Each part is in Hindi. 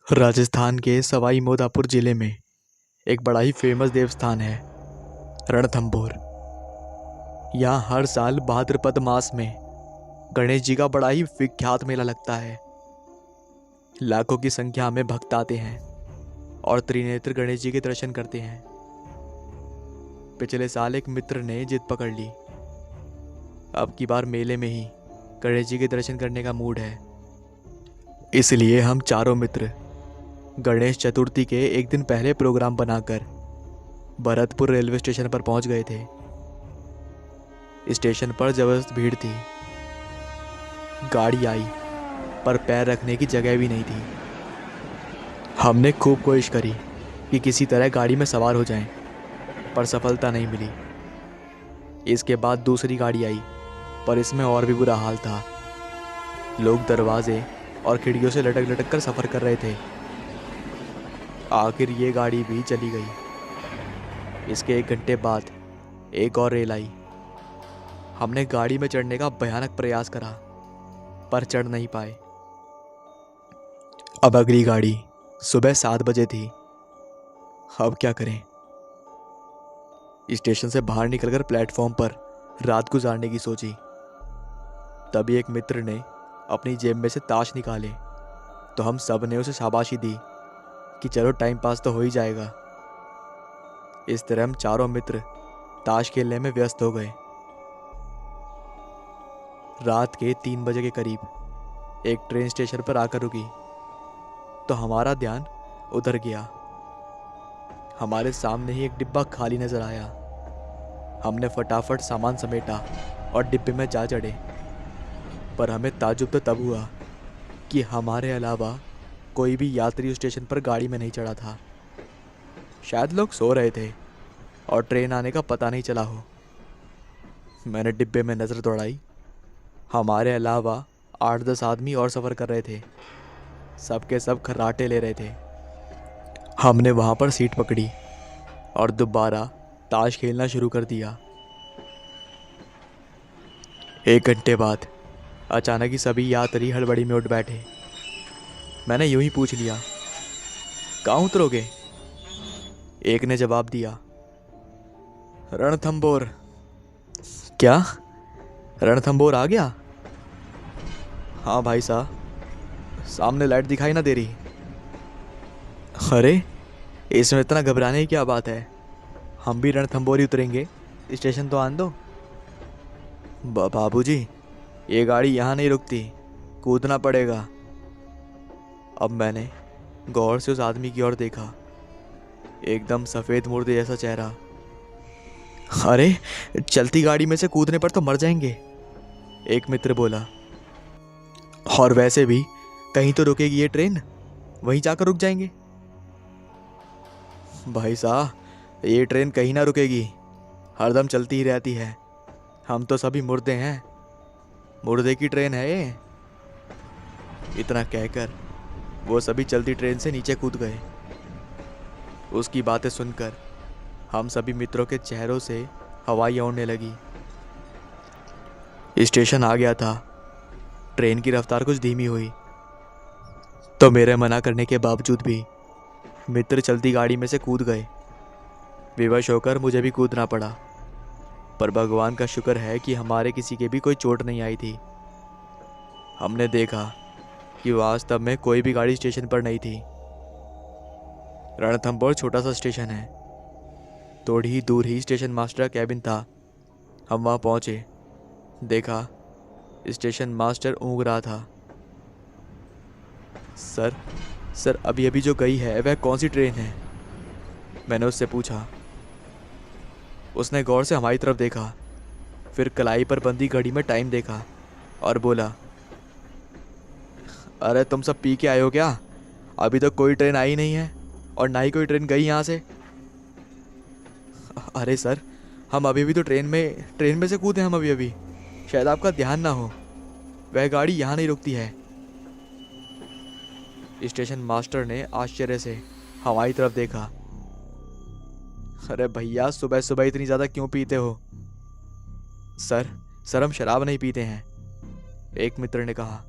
राजस्थान के सवाई माधोपुर जिले में एक बड़ा ही फेमस देवस्थान है, रणथंभौर। यहाँ हर साल भाद्रपद मास में गणेश जी का बड़ा ही विख्यात मेला लगता है। लाखों की संख्या में भक्त आते हैं और त्रिनेत्र गणेश जी के दर्शन करते हैं। पिछले साल एक मित्र ने जिद पकड़ ली, अब की बार मेले में ही गणेश जी के दर्शन करने का मूड है। इसलिए हम चारों मित्र गणेश चतुर्थी के एक दिन पहले प्रोग्राम बनाकर भरतपुर रेलवे स्टेशन पर पहुंच गए थे। स्टेशन पर जबरदस्त भीड़ थी। गाड़ी आई पर पैर रखने की जगह भी नहीं थी। हमने खूब कोशिश करी कि किसी तरह गाड़ी में सवार हो जाएं, पर सफलता नहीं मिली। इसके बाद दूसरी गाड़ी आई, पर इसमें और भी बुरा हाल था। लोग दरवाजे और खिड़कियों से लटक लटक कर सफ़र कर रहे थे। आखिर ये गाड़ी भी चली गई। इसके 1 घंटे बाद एक और रेल आई। हमने गाड़ी में चढ़ने का भयानक प्रयास करा, पर चढ़ नहीं पाए। अब अगली गाड़ी सुबह 7 बजे थी। अब क्या करें? स्टेशन से बाहर निकलकर प्लेटफॉर्म पर रात गुजारने की सोची। तभी एक मित्र ने अपनी जेब में से ताश निकाले, तो हम सब ने उसे शाबाशी दी कि चलो टाइम पास तो हो ही जाएगा। इस तरह हम चारों मित्र ताश खेलने में व्यस्त हो गए। रात के 3 बजे के करीब एक ट्रेन स्टेशन पर आकर रुकी, तो हमारा ध्यान उधर गया। हमारे सामने ही एक डिब्बा खाली नजर आया। हमने फटाफट सामान समेटा और डिब्बे में जा चढ़े, पर हमें ताज्जुब तो तब हुआ कि हमारे अलावा कोई भी यात्री उस स्टेशन पर गाड़ी में नहीं चढ़ा था। शायद लोग सो रहे थे और ट्रेन आने का पता नहीं चला हो। मैंने डिब्बे में नज़र दौड़ाई। हमारे अलावा 8-10 आदमी और सफ़र कर रहे थे। सबके सब खर्राटे ले रहे थे। हमने वहाँ पर सीट पकड़ी और दोबारा ताश खेलना शुरू कर दिया। 1 घंटे बाद अचानक ही सभी यात्री हड़बड़ी में उठ बैठे। मैंने यूं ही पूछ लिया, कहाँ उतरोगे? एक ने जवाब दिया, रणथंभौर। क्या? रणथंभौर आ गया? हाँ भाई साहब, सामने लाइट दिखाई ना दे रही। अरे, इसमें इतना घबराने की क्या बात है? हम भी रणथंभौर ही उतरेंगे, स्टेशन तो आन दो। बाबूजी, ये गाड़ी यहाँ नहीं रुकती, कूदना पड़ेगा। अब मैंने गौर से उस आदमी की ओर देखा। एकदम सफ़ेद मुर्दे जैसा चेहरा। अरे, चलती गाड़ी में से कूदने पर तो मर जाएंगे, एक मित्र बोला। और वैसे भी कहीं तो रुकेगी ये ट्रेन, वहीं जाकर रुक जाएंगे। भाई साहब, ये ट्रेन कहीं ना रुकेगी, हरदम चलती ही रहती है। हम तो सभी मुर्दे हैं, मुर्दे की ट्रेन है ये। इतना कहकर वो सभी चलती ट्रेन से नीचे कूद गए। उसकी बातें सुनकर हम सभी मित्रों के चेहरों से हवाएं उड़ने लगी। स्टेशन आ गया था। ट्रेन की रफ्तार कुछ धीमी हुई, तो मेरे मना करने के बावजूद भी मित्र चलती गाड़ी में से कूद गए। विवश होकर मुझे भी कूदना पड़ा, पर भगवान का शुक्र है कि हमारे किसी के भी कोई चोट नहीं आई थी। हमने देखा कि वास्तव में कोई भी गाड़ी स्टेशन पर नहीं थी। रणथंभौर छोटा सा स्टेशन है। थोड़ी ही दूर ही स्टेशन मास्टर का कैबिन था। हम वहाँ पहुँचे, देखा स्टेशन मास्टर ऊँग रहा था। सर अभी अभी जो गई है वह कौन सी ट्रेन है? मैंने उससे पूछा। उसने गौर से हमारी तरफ देखा, फिर कलाई पर बंधी घड़ी में टाइम देखा और बोला, अरे तुम सब पी के आए हो क्या? अभी तक कोई ट्रेन आई नहीं है और ना ही कोई ट्रेन गई यहाँ से। अरे सर, हम अभी भी तो ट्रेन में से कूदे। हम अभी शायद आपका ध्यान ना हो, वह गाड़ी यहाँ नहीं रुकती है। स्टेशन मास्टर ने आश्चर्य से हमारी तरफ देखा। अरे भैया, सुबह सुबह इतनी ज़्यादा क्यों पीते हो? सर हम शराब नहीं पीते हैं, एक मित्र ने कहा।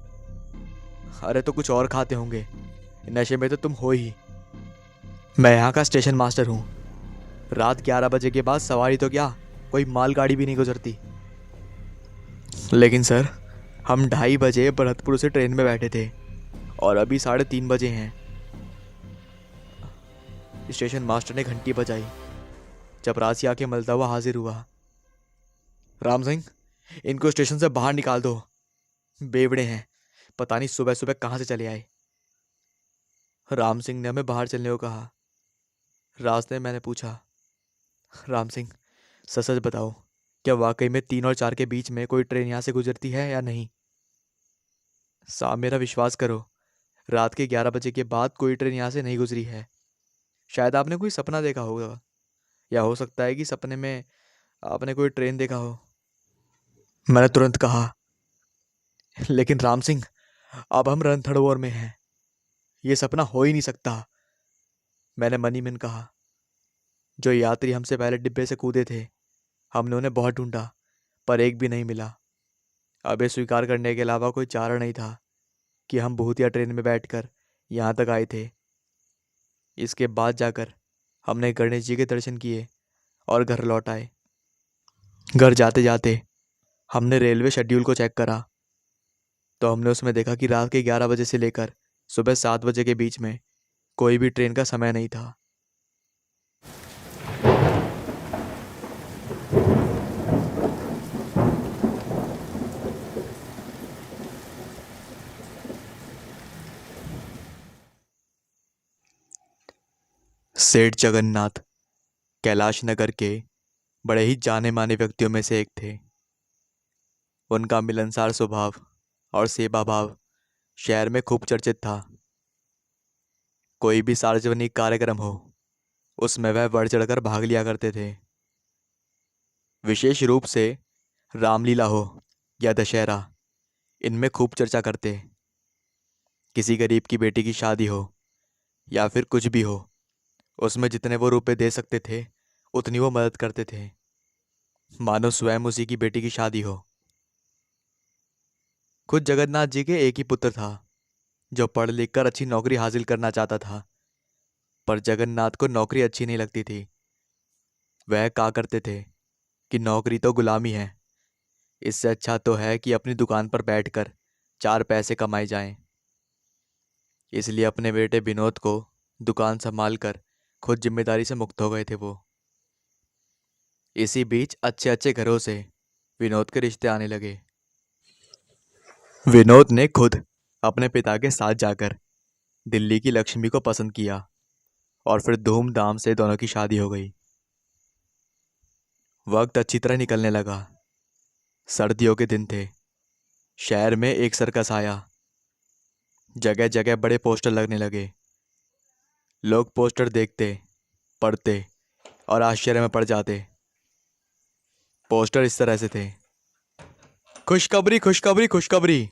अरे तो कुछ और खाते होंगे, नशे में तो तुम हो ही। मैं यहाँ का स्टेशन मास्टर हूँ। रात 11 बजे के बाद सवारी तो क्या, कोई मालगाड़ी भी नहीं गुजरती। लेकिन सर, हम 2:30 बजे भरतपुर से ट्रेन में बैठे थे और अभी 3:30 बजे हैं। स्टेशन मास्टर ने घंटी बजाई। चपरासी आके मलता हुआ हाजिर हुआ। राम सिंह, इनको स्टेशन से बाहर निकाल दो। बेवड़े हैं, पता नहीं सुबह सुबह कहाँ से चले आए। राम सिंह ने हमें बाहर चलने को कहा। रास्ते में मैंने पूछा, राम सिंह, सच सच बताओ, क्या वाकई में 3 और 4 के बीच में कोई ट्रेन यहाँ से गुजरती है या नहीं? साहब, मेरा विश्वास करो, रात के 11 बजे के बाद कोई ट्रेन यहाँ से नहीं गुजरी है। शायद आपने कोई सपना देखा होगा, या हो सकता है कि सपने में आपने कोई ट्रेन देखा हो। मैंने तुरंत कहा, लेकिन राम सिंह, अब हम रणथंभौर में हैं, ये सपना हो ही नहीं सकता। मैंने मनी मन कहा। जो यात्री हमसे पहले डिब्बे से कूदे थे, हमने उन्हें बहुत ढूंढा, पर एक भी नहीं मिला। अब ये स्वीकार करने के अलावा कोई चारा नहीं था कि हम भूतिया ट्रेन में बैठकर यहाँ तक आए थे। इसके बाद जाकर हमने गणेश जी के दर्शन किए और घर लौट आए। घर जाते जाते हमने रेलवे शेड्यूल को चेक करा, तो हमने उसमें देखा कि रात के 11 बजे से लेकर सुबह 7 बजे के बीच में कोई भी ट्रेन का समय नहीं था। सेठ जगन्नाथ कैलाश नगर के बड़े ही जाने माने व्यक्तियों में से एक थे। उनका मिलनसार स्वभाव और सेवा भाव शहर में खूब चर्चित था। कोई भी सार्वजनिक कार्यक्रम हो, उसमें वह बढ़ चढ़कर भाग लिया करते थे। विशेष रूप से रामलीला हो या दशहरा, इनमें खूब चर्चा करते। किसी गरीब की बेटी की शादी हो या फिर कुछ भी हो, उसमें जितने वो रुपए दे सकते थे उतनी वो मदद करते थे, मानो स्वयं उसी की बेटी की शादी हो। खुद जगन्नाथ जी के एक ही पुत्र था, जो पढ़ लिख कर अच्छी नौकरी हासिल करना चाहता था, पर जगन्नाथ को नौकरी अच्छी नहीं लगती थी। वह कहा करते थे कि नौकरी तो गुलामी है, इससे अच्छा तो है कि अपनी दुकान पर बैठकर 4 पैसे कमाए जाएं। इसलिए अपने बेटे विनोद को दुकान संभाल कर खुद जिम्मेदारी से मुक्त हो गए थे वो। इसी बीच अच्छे अच्छे घरों से विनोद के रिश्ते आने लगे। विनोद ने खुद अपने पिता के साथ जाकर दिल्ली की लक्ष्मी को पसंद किया और फिर धूमधाम से दोनों की शादी हो गई। वक्त अच्छी तरह निकलने लगा। सर्दियों के दिन थे। शहर में एक सर्कस आया। जगह जगह बड़े पोस्टर लगने लगे। लोग पोस्टर देखते, पढ़ते और आश्चर्य में पड़ जाते। पोस्टर इस तरह से थे, खुशखबरी खुशखबरी खुशखबरी।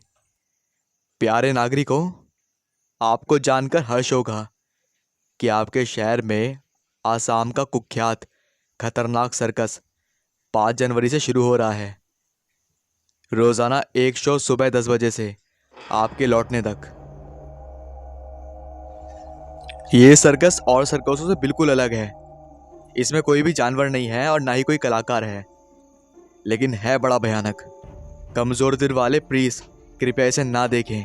प्यारे नागरिकों, आपको जानकर हर्ष होगा कि आपके शहर में आसाम का कुख्यात खतरनाक सर्कस 5 जनवरी से शुरू हो रहा है। रोजाना एक शो सुबह 10 बजे से आपके लौटने तक। ये सर्कस और सर्कसों से बिल्कुल अलग है। इसमें कोई भी जानवर नहीं है और ना ही कोई कलाकार है, लेकिन है बड़ा भयानक। कमजोर दिल वाले प्लीज कृपया इसे ना देखें।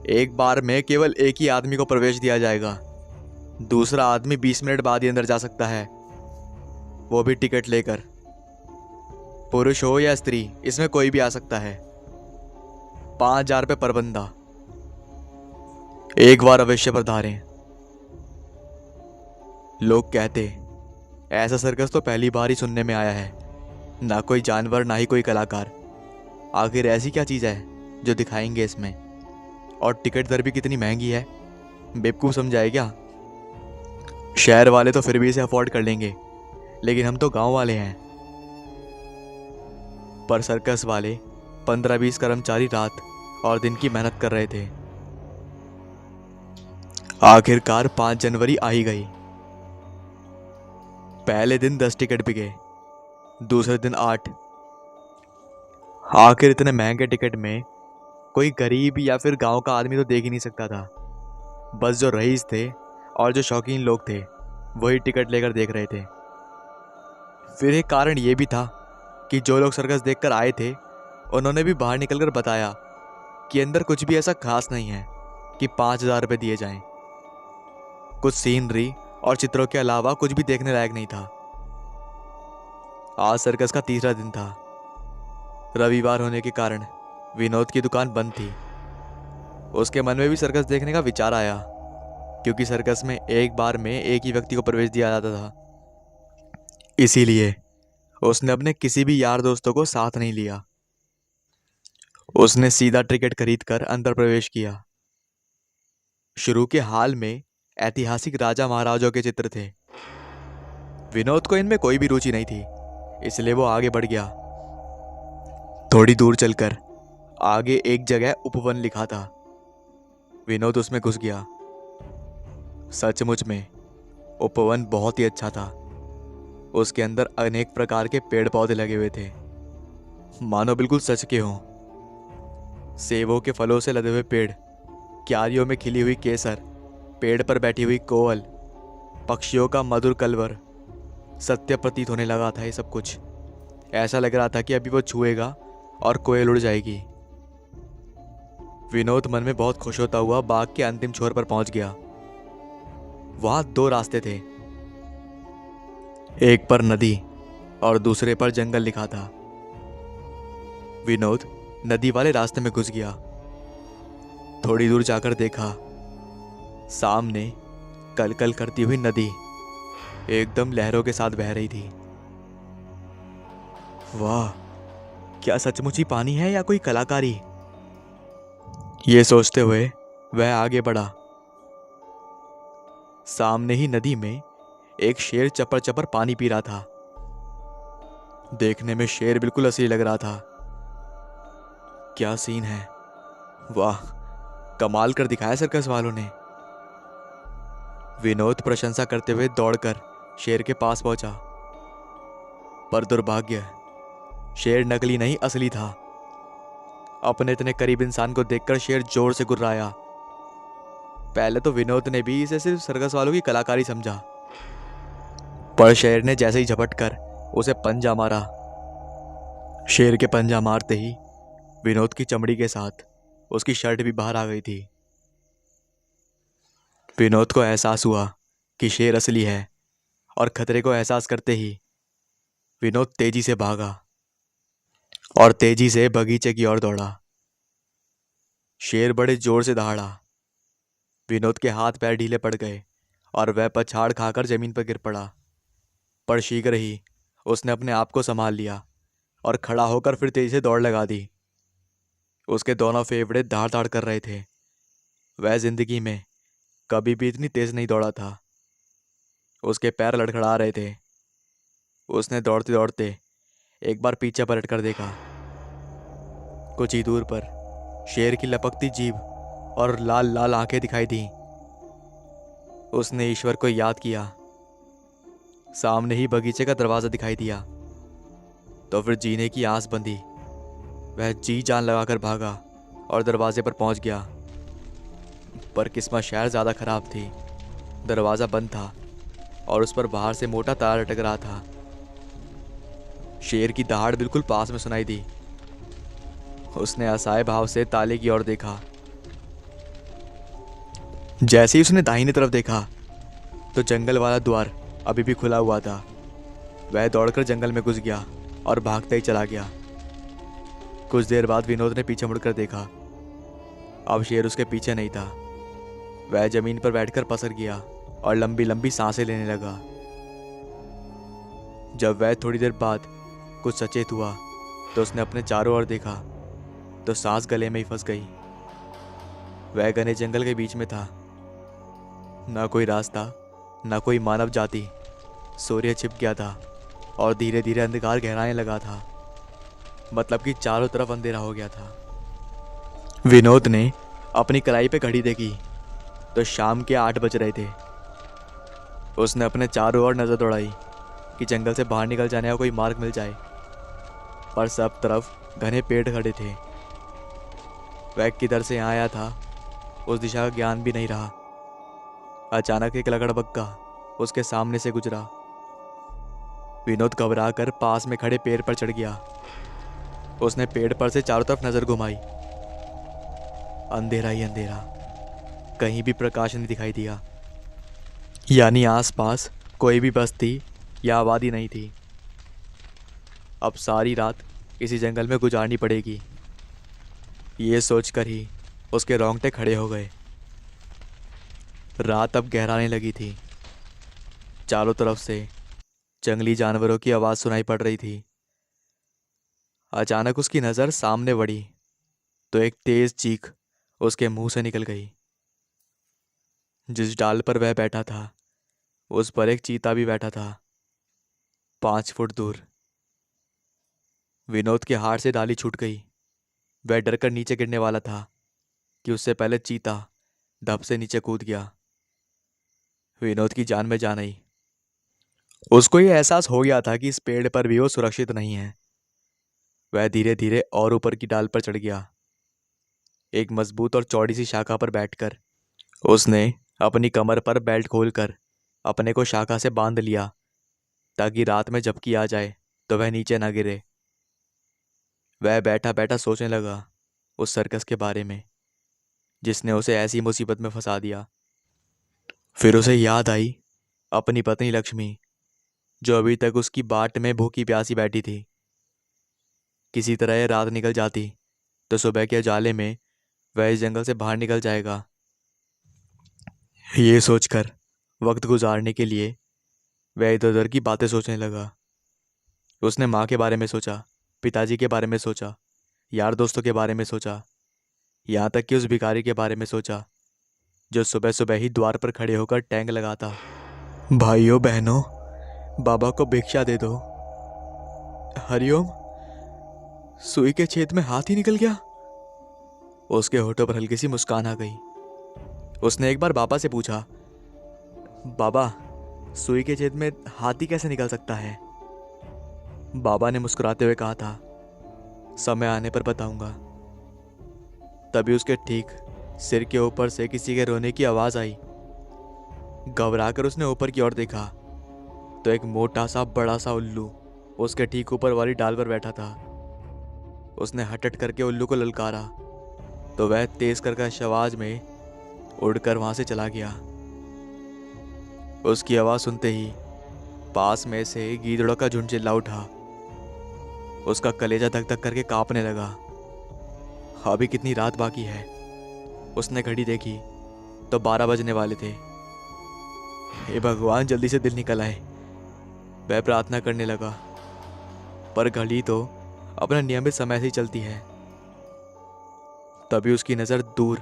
एक बार में केवल एक ही आदमी को प्रवेश दिया जाएगा। दूसरा आदमी 20 मिनट बाद ही अंदर जा सकता है, वो भी टिकट लेकर। पुरुष हो या स्त्री, इसमें कोई भी आ सकता है। 5,000 रुपये पर बंदा। एक बार अवश्य पधारें। लोग कहते, ऐसा सर्कस तो पहली बार ही सुनने में आया है। ना कोई जानवर, ना ही कोई कलाकार। आखिर ऐसी क्या चीज़ है जो दिखाएंगे इसमें? और टिकट दर भी कितनी महंगी है, बेवकूफ़ समझाए क्या? शहर वाले तो फिर भी इसे अफोर्ड कर लेंगे, लेकिन हम तो गांव वाले हैं। पर सर्कस वाले 15-20 कर्मचारी रात और दिन की मेहनत कर रहे थे। आखिरकार 5 जनवरी आ ही गई। पहले दिन 10 टिकट बिके, दूसरे दिन 8। आखिर इतने महंगे टिकट में कोई गरीब या फिर गांव का आदमी तो देख ही नहीं सकता था। बस जो रईस थे और जो शौकीन लोग थे वही टिकट लेकर देख रहे थे। फिर एक कारण ये भी था कि जो लोग सर्कस देखकर आए थे उन्होंने भी बाहर निकलकर बताया कि अंदर कुछ भी ऐसा खास नहीं है कि 5,000 रुपये दिए जाएं। कुछ सीनरी और चित्रों के अलावा कुछ भी देखने लायक नहीं था। आज सर्कस का तीसरा दिन था। रविवार होने के कारण विनोद की दुकान बंद थी। उसके मन में भी सर्कस देखने का विचार आया, क्योंकि सर्कस में एक बार में एक ही व्यक्ति को प्रवेश दिया जाता था। इसीलिए उसने अपने किसी भी यार दोस्तों को साथ नहीं लिया। उसने सीधा टिकट खरीदकर अंदर प्रवेश किया। शुरू के हाल में ऐतिहासिक राजा महाराजाओं के चित्र थे। विनोद को इनमें कोई भी रुचि नहीं थी, इसलिए वो आगे बढ़ गया। थोड़ी दूर चलकर आगे एक जगह उपवन लिखा था। विनोद उसमें घुस गया। सचमुच में उपवन बहुत ही अच्छा था। उसके अंदर अनेक प्रकार के पेड़ पौधे लगे हुए थे, मानो बिल्कुल सच के हों। सेबों के फलों से लदे हुए पेड़, क्यारियों में खिली हुई केसर, पेड़ पर बैठी हुई कोयल, पक्षियों का मधुर कलवर। सत्य प्रतीत होने लगा था ये सब कुछ। ऐसा लग रहा था कि अभी वो छुएगा और कोयल उड़ जाएगी। विनोद मन में बहुत खुश होता हुआ बाग के अंतिम छोर पर पहुंच गया। वहां 2 रास्ते थे, एक पर नदी और दूसरे पर जंगल लिखा था। विनोद नदी वाले रास्ते में घुस गया। थोड़ी दूर जाकर देखा, सामने कलकल करती हुई नदी एकदम लहरों के साथ बह रही थी। वाह, क्या सचमुच ही पानी है या कोई कलाकारी? ये सोचते हुए वह आगे बढ़ा। सामने ही नदी में एक शेर चपर चपर पानी पी रहा था। देखने में शेर बिल्कुल असली लग रहा था। क्या सीन है! वाह, कमाल कर दिखाया सर्कस वालों ने। विनोद प्रशंसा करते हुए दौड़कर शेर के पास पहुंचा, पर दुर्भाग्य, शेर नकली नहीं असली था। अपने इतने करीब इंसान को देखकर शेर जोर से गुर्राया। पहले तो विनोद ने भी इसे सिर्फ सर्कस वालों की कलाकारी समझा, पर शेर ने जैसे ही झपट कर उसे पंजा मारा। शेर के पंजा मारते ही विनोद की चमड़ी के साथ उसकी शर्ट भी बाहर आ गई थी। विनोद को एहसास हुआ कि शेर असली है, और खतरे को एहसास करते ही विनोद तेजी से भागा और तेजी से बगीचे की ओर दौड़ा। शेर बड़े जोर से दहाड़ा। विनोद के हाथ पैर ढीले पड़ गए और वह पछाड़ खाकर जमीन पर गिर पड़ा, पर शीघ्र ही उसने अपने आप को संभाल लिया और खड़ा होकर फिर तेजी से दौड़ लगा दी। उसके दोनों फेफड़े धाड़ धाड़ कर रहे थे। वह जिंदगी में कभी भी इतनी तेज नहीं दौड़ा था। उसके पैर लड़खड़ा रहे थे। उसने दौड़ते दौड़ते एक बार पीछे पलट कर देखा। कुछ ही दूर पर शेर की लपकती जीभ और लाल लाल आंखें दिखाई दी। उसने ईश्वर को याद किया। सामने ही बगीचे का दरवाजा दिखाई दिया, तो फिर जीने की आस बंधी। वह जी जान लगाकर भागा और दरवाजे पर पहुंच गया, पर किस्मत शायद ज़्यादा खराब थी। दरवाज़ा बंद था और उस पर बाहर से मोटा तार लटक रहा था। शेर की दहाड़ बिल्कुल पास में सुनाई दी। उसने असहाय भाव से ताले की ओर देखा। जैसे ही उसने दाहिनी तरफ देखा तो जंगल वाला द्वार अभी भी खुला हुआ था। वह दौड़कर जंगल में घुस गया और भागता ही चला गया। कुछ देर बाद विनोद ने पीछे मुड़कर देखा। अब शेर उसके पीछे नहीं था। वह जमीन पर बैठकर पसर गया और लंबी लंबी सांसें लेने लगा। जब वह थोड़ी देर बाद कुछ सचेत हुआ तो उसने अपने चारों ओर देखा, तो सांस गले में ही फंस गई। वह घने जंगल के बीच में था। ना कोई रास्ता, ना कोई मानव जाति। सूर्य छिप गया था और धीरे धीरे अंधकार गहराने लगा था। मतलब कि चारों तरफ अंधेरा हो गया था। विनोद ने अपनी कलाई पे घड़ी देखी तो शाम के 8 बज रहे थे। उसने अपने चारों ओर नजर दौड़ाई कि जंगल से बाहर निकल जाने का कोई मार्ग मिल जाए, पर सब तरफ घने पेड़ खड़े थे। वह किधर से आया था उस दिशा का ज्ञान भी नहीं रहा। अचानक एक लकड़बग्गा उसके सामने से गुजरा। विनोद घबरा कर पास में खड़े पेड़ पर चढ़ गया। उसने पेड़ पर से चारों तरफ नजर घुमाई। अंधेरा ही अंधेरा, कहीं भी प्रकाश नहीं दिखाई दिया। यानी आसपास कोई भी बस्ती या आबादी नहीं थी। अब सारी रात इसी जंगल में गुजारनी पड़ेगी, ये सोचकर ही उसके रोंगटे खड़े हो गए। रात अब गहराने लगी थी। चारों तरफ से जंगली जानवरों की आवाज़ सुनाई पड़ रही थी। अचानक उसकी नज़र सामने बढ़ी तो एक तेज चीख उसके मुंह से निकल गई। जिस डाल पर वह बैठा था उस पर एक चीता भी बैठा था, 5 फुट दूर। विनोद के हाथ से डाली छूट गई। वह डर कर नीचे गिरने वाला था कि उससे पहले चीता धप से नीचे कूद गया। विनोद की जान में जान आई। उसको ये एहसास हो गया था कि इस पेड़ पर भी वो सुरक्षित नहीं है। वह धीरे धीरे और ऊपर की डाल पर चढ़ गया। एक मजबूत और चौड़ी सी शाखा पर बैठकर उसने अपनी कमर पर बेल्ट खोलकर अपने को शाखा से बांध लिया, ताकि रात में झपकी आ जाए तो वह नीचे ना गिरे। वह बैठा बैठा सोचने लगा उस सर्कस के बारे में जिसने उसे ऐसी मुसीबत में फंसा दिया। फिर उसे याद आई अपनी पत्नी लक्ष्मी, जो अभी तक उसकी बाट में भूखी प्यासी बैठी थी। किसी तरह ये रात निकल जाती तो सुबह के उजाले में वह इस जंगल से बाहर निकल जाएगा। ये सोचकर वक्त गुजारने के लिए वह इधर उधर की बातें सोचने लगा। उसने माँ के बारे में सोचा, पिताजी के बारे में सोचा, यार दोस्तों के बारे में सोचा, यहाँ तक कि उस भिखारी के बारे में सोचा जो सुबह सुबह ही द्वार पर खड़े होकर टैंक लगाता। भाइयों बहनों, बाबा को भिक्षा दे दो। हरिओम। सुई के छेद में हाथ ही निकल गया। उसके होठों पर हल्की सी मुस्कान आ गई। उसने एक बार बाबा से पूछा, बाबा, सुई के छेद में हाथी कैसे निकल सकता है? बाबा ने मुस्कुराते हुए कहा था, समय आने पर बताऊंगा। तभी उसके ठीक सिर के ऊपर से किसी के रोने की आवाज आई। घबराकर उसने ऊपर की ओर देखा तो एक मोटा सा बड़ा सा उल्लू उसके ठीक ऊपर वाली डाल पर बैठा था। उसने हटट करके उल्लू को ललकारा तो वह तेज करकश आवाज में उड़कर वहां से चला गया। उसकी आवाज सुनते ही पास में से गीदड़ों का झुंड चिल्ला उठा। उसका कलेजा धक धक करके कांपने लगा। अभी कितनी रात बाकी है? उसने घड़ी देखी तो 12 बजने वाले थे। हे भगवान, जल्दी से दिन निकल आए, वह प्रार्थना करने लगा। पर घड़ी तो अपना नियमित समय से ही चलती है। तभी उसकी नजर दूर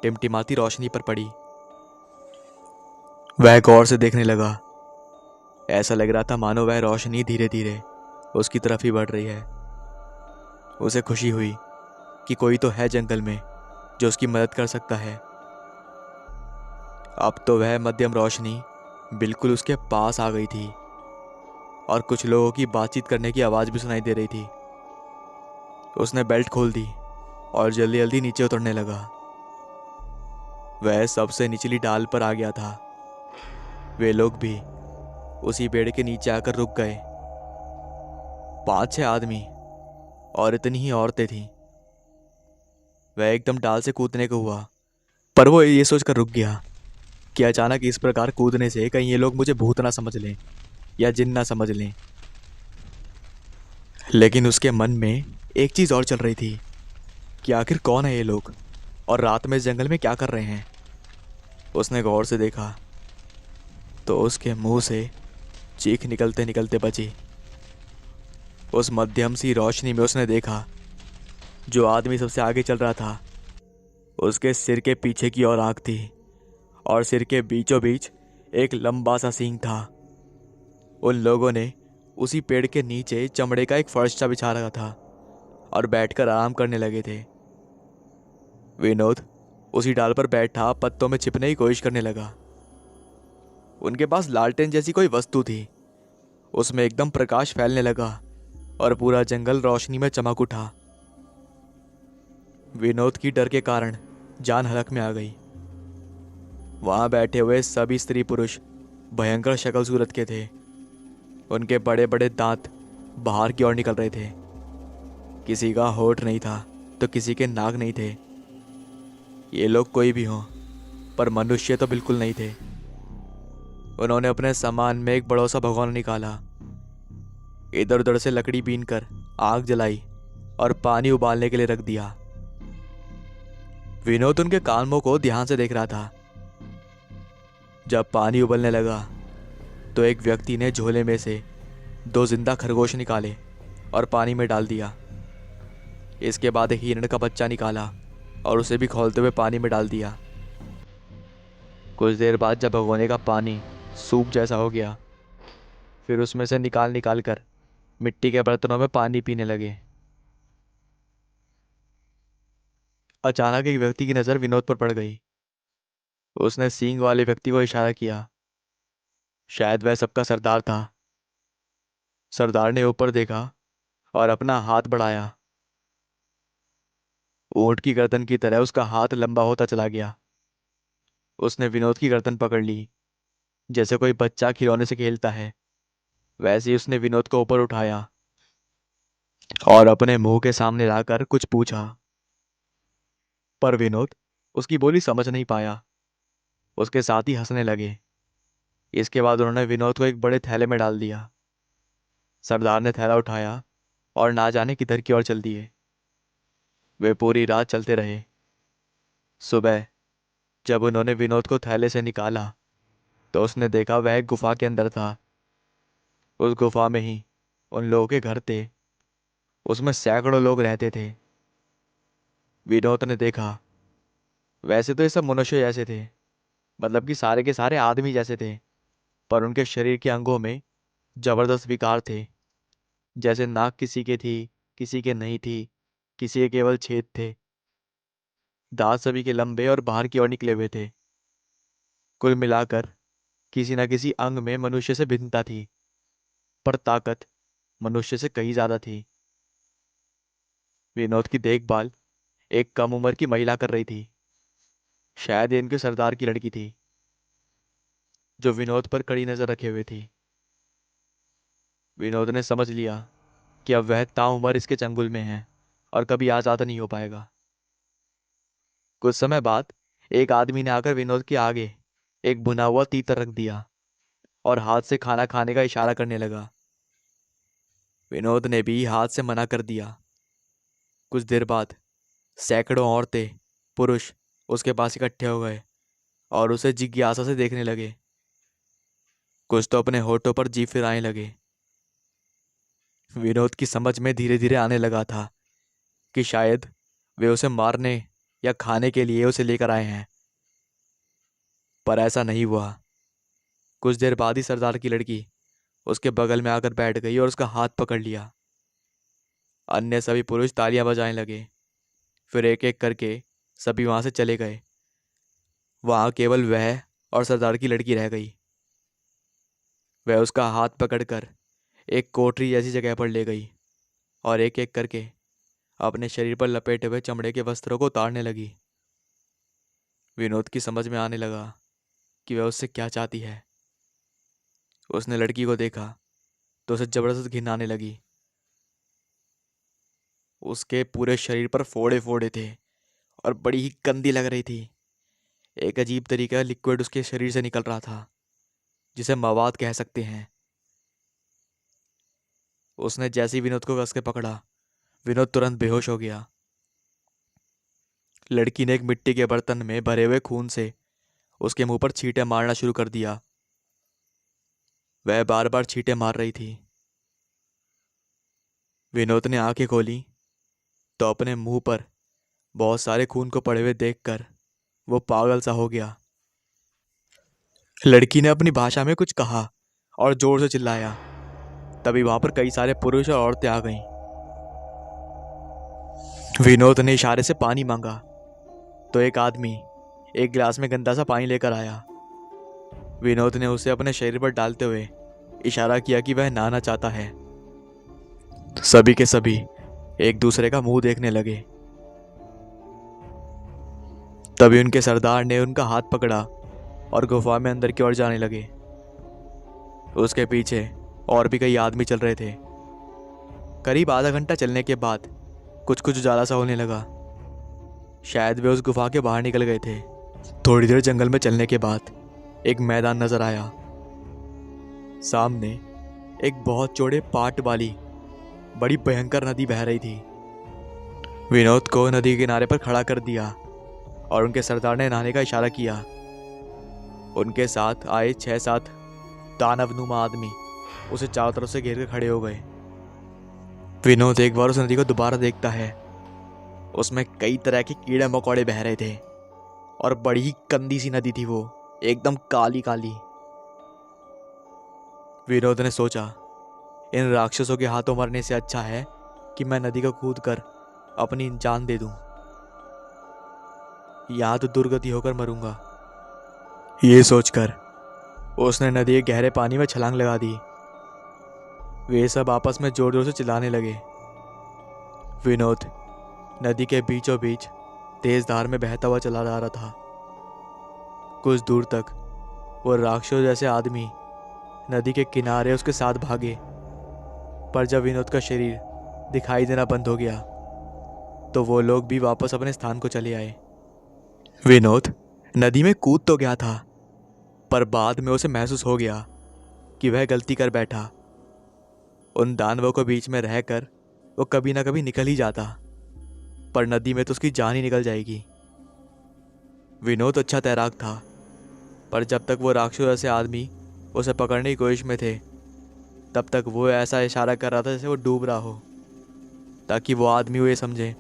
टिमटिमाती रोशनी पर पड़ी। वह गौर से देखने लगा। ऐसा लग रहा था मानो वह रोशनी धीरे धीरे उसकी तरफ ही बढ़ रही है। उसे खुशी हुई कि कोई तो है जंगल में जो उसकी मदद कर सकता है। अब तो वह मध्यम रोशनी बिल्कुल उसके पास आ गई थी और कुछ लोगों की बातचीत करने की आवाज़ भी सुनाई दे रही थी। उसने बेल्ट खोल दी और जल्दी जल्दी नीचे उतरने लगा। वह सबसे निचली डाल पर आ गया था। वे लोग भी उसी पेड़ के नीचे आकर रुक गए। 5-6 आदमी और इतनी ही औरतें थीं। वह एकदम डाल से कूदने को हुआ, पर वो ये सोचकर रुक गया कि अचानक इस प्रकार कूदने से कहीं ये लोग मुझे भूत ना समझ लें या जिन ना समझ लें। लेकिन उसके मन में एक चीज़ और चल रही थी कि आखिर कौन है ये लोग और रात में इस जंगल में क्या कर रहे हैं। उसने गौर से देखा तो उसके मुंह से चीख निकलते निकलते बची। उस मध्यम सी रोशनी में उसने देखा जो आदमी सबसे आगे चल रहा था उसके सिर के पीछे की ओर आंख थी और सिर के बीचों बीच एक लंबा सा सींग था। उन लोगों ने उसी पेड़ के नीचे चमड़े का एक फर्श सा बिछा रखा था और बैठकर आराम करने लगे थे। विनोद उसी डाल पर बैठा पत्तों में छिपने की कोशिश करने लगा। उनके पास लालटेन जैसी कोई वस्तु थी। उसमें एकदम प्रकाश फैलने लगा और पूरा जंगल रोशनी में चमक उठा। विनोद की डर के कारण जान हलक में आ गई। वहाँ बैठे हुए सभी स्त्री पुरुष भयंकर शक्ल सूरत के थे। उनके बड़े बड़े दांत बाहर की ओर निकल रहे थे। किसी का होठ नहीं था तो किसी के नाक नहीं थे। ये लोग कोई भी हों, पर मनुष्य तो बिल्कुल नहीं थे। उन्होंने अपने सामान में एक बड़ा सा भगोना निकाला, इधर उधर से लकड़ी बीन कर आग जलाई और पानी उबालने के लिए रख दिया। विनोद उनके कामों को ध्यान से देख रहा था। जब पानी उबलने लगा तो एक व्यक्ति ने झोले में से 2 जिंदा खरगोश निकाले और पानी में डाल दिया। इसके बाद एक हिरण का बच्चा निकाला और उसे भी खोलते हुए पानी में डाल दिया। कुछ देर बाद जब भगोने का पानी सूप जैसा हो गया, फिर उसमें से निकाल निकाल कर मिट्टी के बर्तनों में पानी पीने लगे। अचानक एक व्यक्ति की नज़र विनोद पर पड़ गई। उसने सींग वाले व्यक्ति को इशारा किया। शायद वह सबका सरदार था। सरदार ने ऊपर देखा और अपना हाथ बढ़ाया। ऊंट की गर्दन की तरह उसका हाथ लंबा होता चला गया। उसने विनोद की गर्दन पकड़ ली। जैसे कोई बच्चा खिलौने से खेलता है, वैसे ही उसने विनोद को ऊपर उठाया और अपने मुंह के सामने लाकर कुछ पूछा। पर विनोद उसकी बोली समझ नहीं पाया। उसके साथ ही हंसने लगे। इसके बाद उन्होंने विनोद को एक बड़े थैले में डाल दिया। सरदार ने थैला उठाया और ना जाने किधर की ओर चल दिए। वे पूरी रात चलते रहे। सुबह जब उन्होंने विनोद को थैले से निकाला तो उसने देखा वह एक गुफा के अंदर था। उस गुफा में ही उन लोगों के घर थे। उसमें सैकड़ों लोग रहते थे। विनोद ने देखा, वैसे तो ये सब मनुष्य जैसे थे, मतलब कि सारे के सारे आदमी जैसे थे, पर उनके शरीर के अंगों में जबरदस्त विकार थे। जैसे नाक किसी के थी, किसी के नहीं थी, किसी के केवल छेद थे। दांत सभी के लंबे और बाहर की ओर निकले हुए थे। कुल मिलाकर किसी न किसी अंग में मनुष्य से भिन्नता थी, पर ताकत मनुष्य से कहीं ज्यादा थी। विनोद की देखभाल एक कम उम्र की महिला कर रही थी। शायद ये इनके सरदार की लड़की थी, जो विनोद पर कड़ी नजर रखे हुए थी। विनोद ने समझ लिया कि अब वह ताउम्र इसके चंगुल में है और कभी आजाद नहीं हो पाएगा। कुछ समय बाद एक आदमी ने आकर विनोद के आगे एक भुना हुआ तीतर रख दिया और हाथ से खाना खाने का इशारा करने लगा। विनोद ने भी हाथ से मना कर दिया। कुछ देर बाद सैकड़ों औरतें, पुरुष उसके पास इकट्ठे हो गए और उसे जिज्ञासा से देखने लगे। कुछ तो अपने होठों पर जीभ फिराने लगे। विनोद की समझ में धीरे धीरे आने लगा था कि शायद वे उसे मारने या खाने के लिए उसे लेकर आए हैं, पर ऐसा नहीं हुआ। कुछ देर बाद ही सरदार की लड़की उसके बगल में आकर बैठ गई और उसका हाथ पकड़ लिया। अन्य सभी पुरुष तालियां बजाने लगे। फिर एक एक करके सभी वहां से चले गए। वहां केवल वह और सरदार की लड़की रह गई। वह उसका हाथ पकड़कर एक कोठरी जैसी जगह पर ले गई और एक एक करके अपने शरीर पर लपेटे हुए चमड़े के वस्त्रों को उतारने लगी। विनोद की समझ में आने लगा कि वह उससे क्या चाहती है। उसने लड़की को देखा तो उसे जबरदस्त घिन आने लगी। उसके पूरे शरीर पर फोड़े फोड़े थे और बड़ी ही गंदी लग रही थी। एक अजीब तरीके का लिक्विड उसके शरीर से निकल रहा था, जिसे मवाद कह सकते हैं। उसने जैसे ही विनोद को कस के पकड़ा, विनोद तुरंत बेहोश हो गया। लड़की ने एक मिट्टी के बर्तन में भरे हुए खून से उसके मुंह पर छींटे मारना शुरू कर दिया। वह बार बार छींटे मार रही थी। विनोद ने आंखें खोली तो अपने मुंह पर बहुत सारे खून को पड़े हुए देखकर वो पागल सा हो गया। लड़की ने अपनी भाषा में कुछ कहा और जोर से चिल्लाया। तभी वहां पर कई सारे पुरुष और औरतें आ गईं। विनोद ने इशारे से पानी मांगा तो एक आदमी एक गिलास में गंदा सा पानी लेकर आया। विनोद ने उसे अपने शरीर पर डालते हुए इशारा किया कि वह नहाना चाहता है। सभी के सभी एक दूसरे का मुंह देखने लगे। तभी उनके सरदार ने उनका हाथ पकड़ा और गुफा में अंदर की ओर जाने लगे। उसके पीछे और भी कई आदमी चल रहे थे। करीब आधा घंटा चलने के बाद कुछ कुछ उजाला सा होने लगा। शायद वे उस गुफा के बाहर निकल गए थे। थोड़ी देर जंगल में चलने के बाद एक मैदान नजर आया। सामने एक बहुत चौड़े पाट वाली बड़ी भयंकर नदी बह रही थी। विनोद को नदी के किनारे पर खड़ा कर दिया और उनके सरदार ने नहाने का इशारा किया। उनके साथ आए 6-7 दानवनुमा आदमी उसे चारों तरफ से घेर कर खड़े हो गए। विनोद एक बार उस नदी को दोबारा देखता है। उसमें कई तरह के कीड़े मकोड़े बह रहे थे और बड़ी ही गंदी सी नदी थी वो, एकदम काली काली। विनोद ने सोचा, इन राक्षसों के हाथों मरने से अच्छा है कि मैं नदी को कूद कर अपनी जान दे दूं। यहां तो दुर्गति होकर मरूंगा। ये सोचकर उसने नदी के गहरे पानी में छलांग लगा दी। वे सब आपस में जोर जोर से चिल्लाने लगे। विनोद नदी के बीचों बीच तेज धार में बहता हुआ चला जा रहा था। कुछ दूर तक वो राक्षसों जैसे आदमी नदी के किनारे उसके साथ भागे, पर जब विनोद का शरीर दिखाई देना बंद हो गया तो वो लोग भी वापस अपने स्थान को चले आए। विनोद नदी में कूद तो गया था, पर बाद में उसे महसूस हो गया कि वह गलती कर बैठा। उन दानवों को बीच में रहकर वो कभी ना कभी निकल ही जाता, पर नदी में तो उसकी जान ही निकल जाएगी। विनोद अच्छा तैराक था, पर जब तक वो राक्षसों जैसे आदमी उसे पकड़ने की कोशिश में थे तब तक वो ऐसा इशारा कर रहा था जैसे वो डूब रहा हो, ताकि वो आदमी वो ये समझे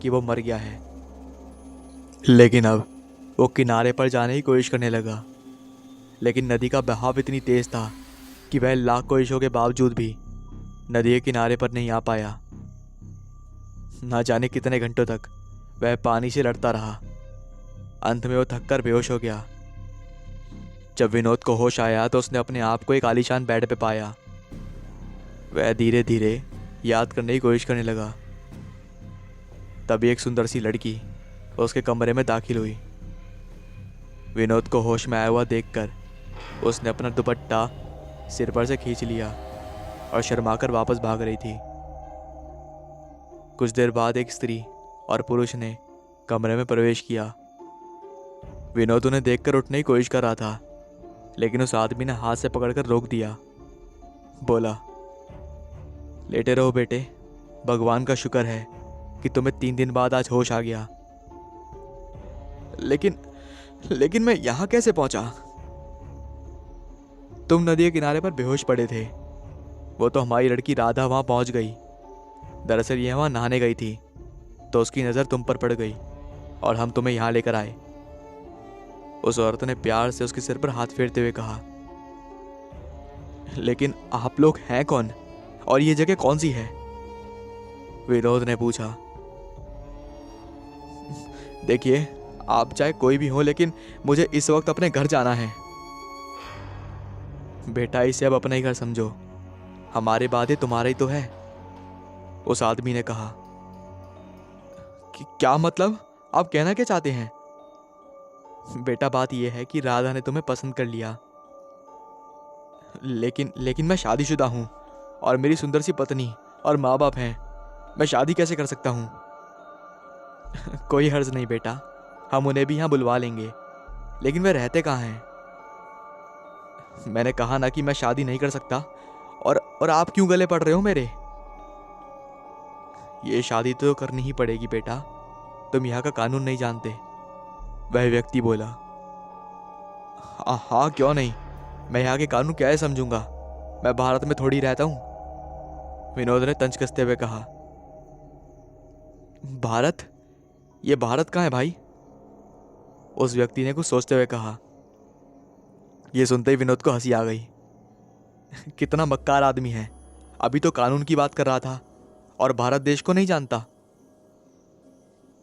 कि वो मर गया है। लेकिन अब वो किनारे पर जाने की कोशिश करने लगा, लेकिन नदी का बहाव इतनी तेज था कि वह लाख कोशिशों के बावजूद भी नदी के किनारे पर नहीं आ पाया। ना जाने कितने घंटों तक वह पानी से लड़ता रहा। अंत में वो थककर बेहोश हो गया। जब विनोद को होश आया तो उसने अपने आप को एक आलीशान बेड पे पाया। वह धीरे धीरे याद करने की कोशिश करने लगा। तभी एक सुंदर सी लड़की उसके कमरे में दाखिल हुई। विनोद को होश में आया हुआ देखकर उसने अपना दुपट्टा सिर पर से खींच लिया और शर्माकर वापस भाग रही थी। कुछ देर बाद एक स्त्री और पुरुष ने कमरे में प्रवेश किया। विनोद उन्हें देखकर उठने की कोशिश कर रहा था, लेकिन उस आदमी ने हाथ से पकड़कर रोक दिया। बोला, लेटे रहो बेटे, भगवान का शुक्र है कि तुम्हें 3 दिन बाद आज होश आ गया। लेकिन मैं यहां कैसे पहुंचा? तुम नदी के किनारे पर बेहोश पड़े थे। वो तो हमारी लड़की राधा वहां पहुंच गई। दरअसल यह वहां नहाने गई थी, तो उसकी नजर तुम पर पड़ गई और हम तुम्हें यहां लेकर आए। उस औरत ने प्यार से उसके सिर पर हाथ फेरते हुए कहा। लेकिन आप लोग हैं कौन और ये जगह कौन सी है? विनोद ने पूछा। देखिए, आप चाहे कोई भी हो, लेकिन मुझे इस वक्त अपने घर जाना है। बेटा, इसे अब अपना ही घर समझो, हमारे बाद ये तुम्हारा ही तो है, उस आदमी ने कहा। क्या मतलब? आप कहना क्या चाहते हैं? बेटा, बात यह है कि राधा ने तुम्हें पसंद कर लिया, लेकिन मैं शादीशुदा हूं और मेरी सुंदर सी पत्नी और माँ बाप हैं। मैं शादी कैसे कर सकता हूं? कोई हर्ज नहीं बेटा, हम उन्हें भी यहां बुलवा लेंगे, लेकिन वे रहते कहाँ हैं? मैंने कहा ना कि मैं शादी नहीं कर सकता। और आप क्यों गले पड़ रहे हो मेरे? ये शादी तो करनी ही पड़ेगी बेटा, तुम यहाँ का कानून नहीं जानते, वह व्यक्ति बोला। हाँ, क्यों नहीं, मैं यहाँ के कानून क्या समझूंगा, मैं भारत में थोड़ी रहता हूं, विनोद ने तंज कसते हुए कहा। भारत? ये भारत कहाँ है भाई? उस व्यक्ति ने कुछ सोचते हुए कहा। यह सुनते ही विनोद को हंसी आ गई। कितना मक्कार आदमी है, अभी तो कानून की बात कर रहा था और भारत देश को नहीं जानता।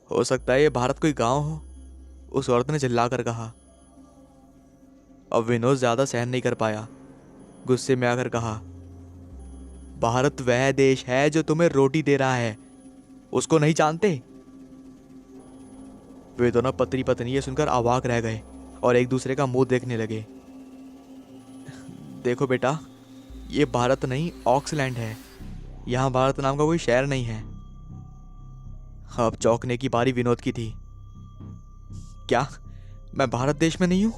हो सकता है ये भारत कोई गांव हो, उस औरत ने चिल्लाकर कहा। अब विनोद ज्यादा सहन नहीं कर पाया, गुस्से में आकर कहा, भारत वह देश है जो तुम्हें रोटी दे रहा है, उसको नहीं जानते? वे दोनों पति पत्नी ये सुनकर अवाक रह गए और एक दूसरे का मुंह देखने लगे। देखो बेटा, ये भारत नहीं ऑक्सलैंड है। यहाँ भारत नाम का कोई शहर नहीं है। अब चौंकने की बारी विनोद की थी। क्या मैं भारत देश में नहीं हूँ?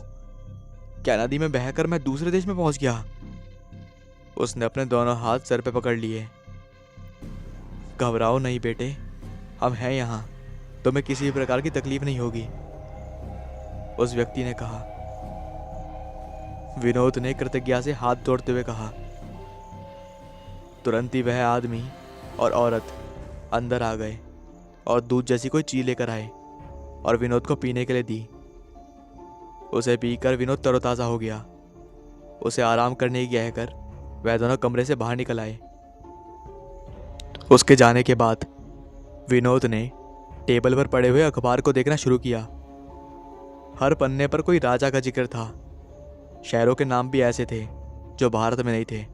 क्या नदी में बहकर मैं दूसरे देश में पहुंच गया? उसने अपने दोनों हाथ सर पे पकड़ लिए। घबराओ नहीं बेटे, हम हैं यहाँ, तुम्हें किसी भी प्रकार की तकलीफ नहीं होगी, उस व्यक्ति ने कहा। विनोद ने कृतज्ञता से हाथ जोड़ते हुए कहा। तुरंत ही वह आदमी और औरत अंदर आ गए और दूध जैसी कोई चीज लेकर आए और विनोद को पीने के लिए दी। उसे पीकर विनोद तरोताजा हो गया। उसे आराम करने की कहकर वह दोनों कमरे से बाहर निकल आए। उसके जाने के बाद विनोद ने टेबल पर पड़े हुए अखबार को देखना शुरू किया। हर पन्ने पर कोई राजा का जिक्र था। शहरों के नाम भी ऐसे थे जो भारत में नहीं थे।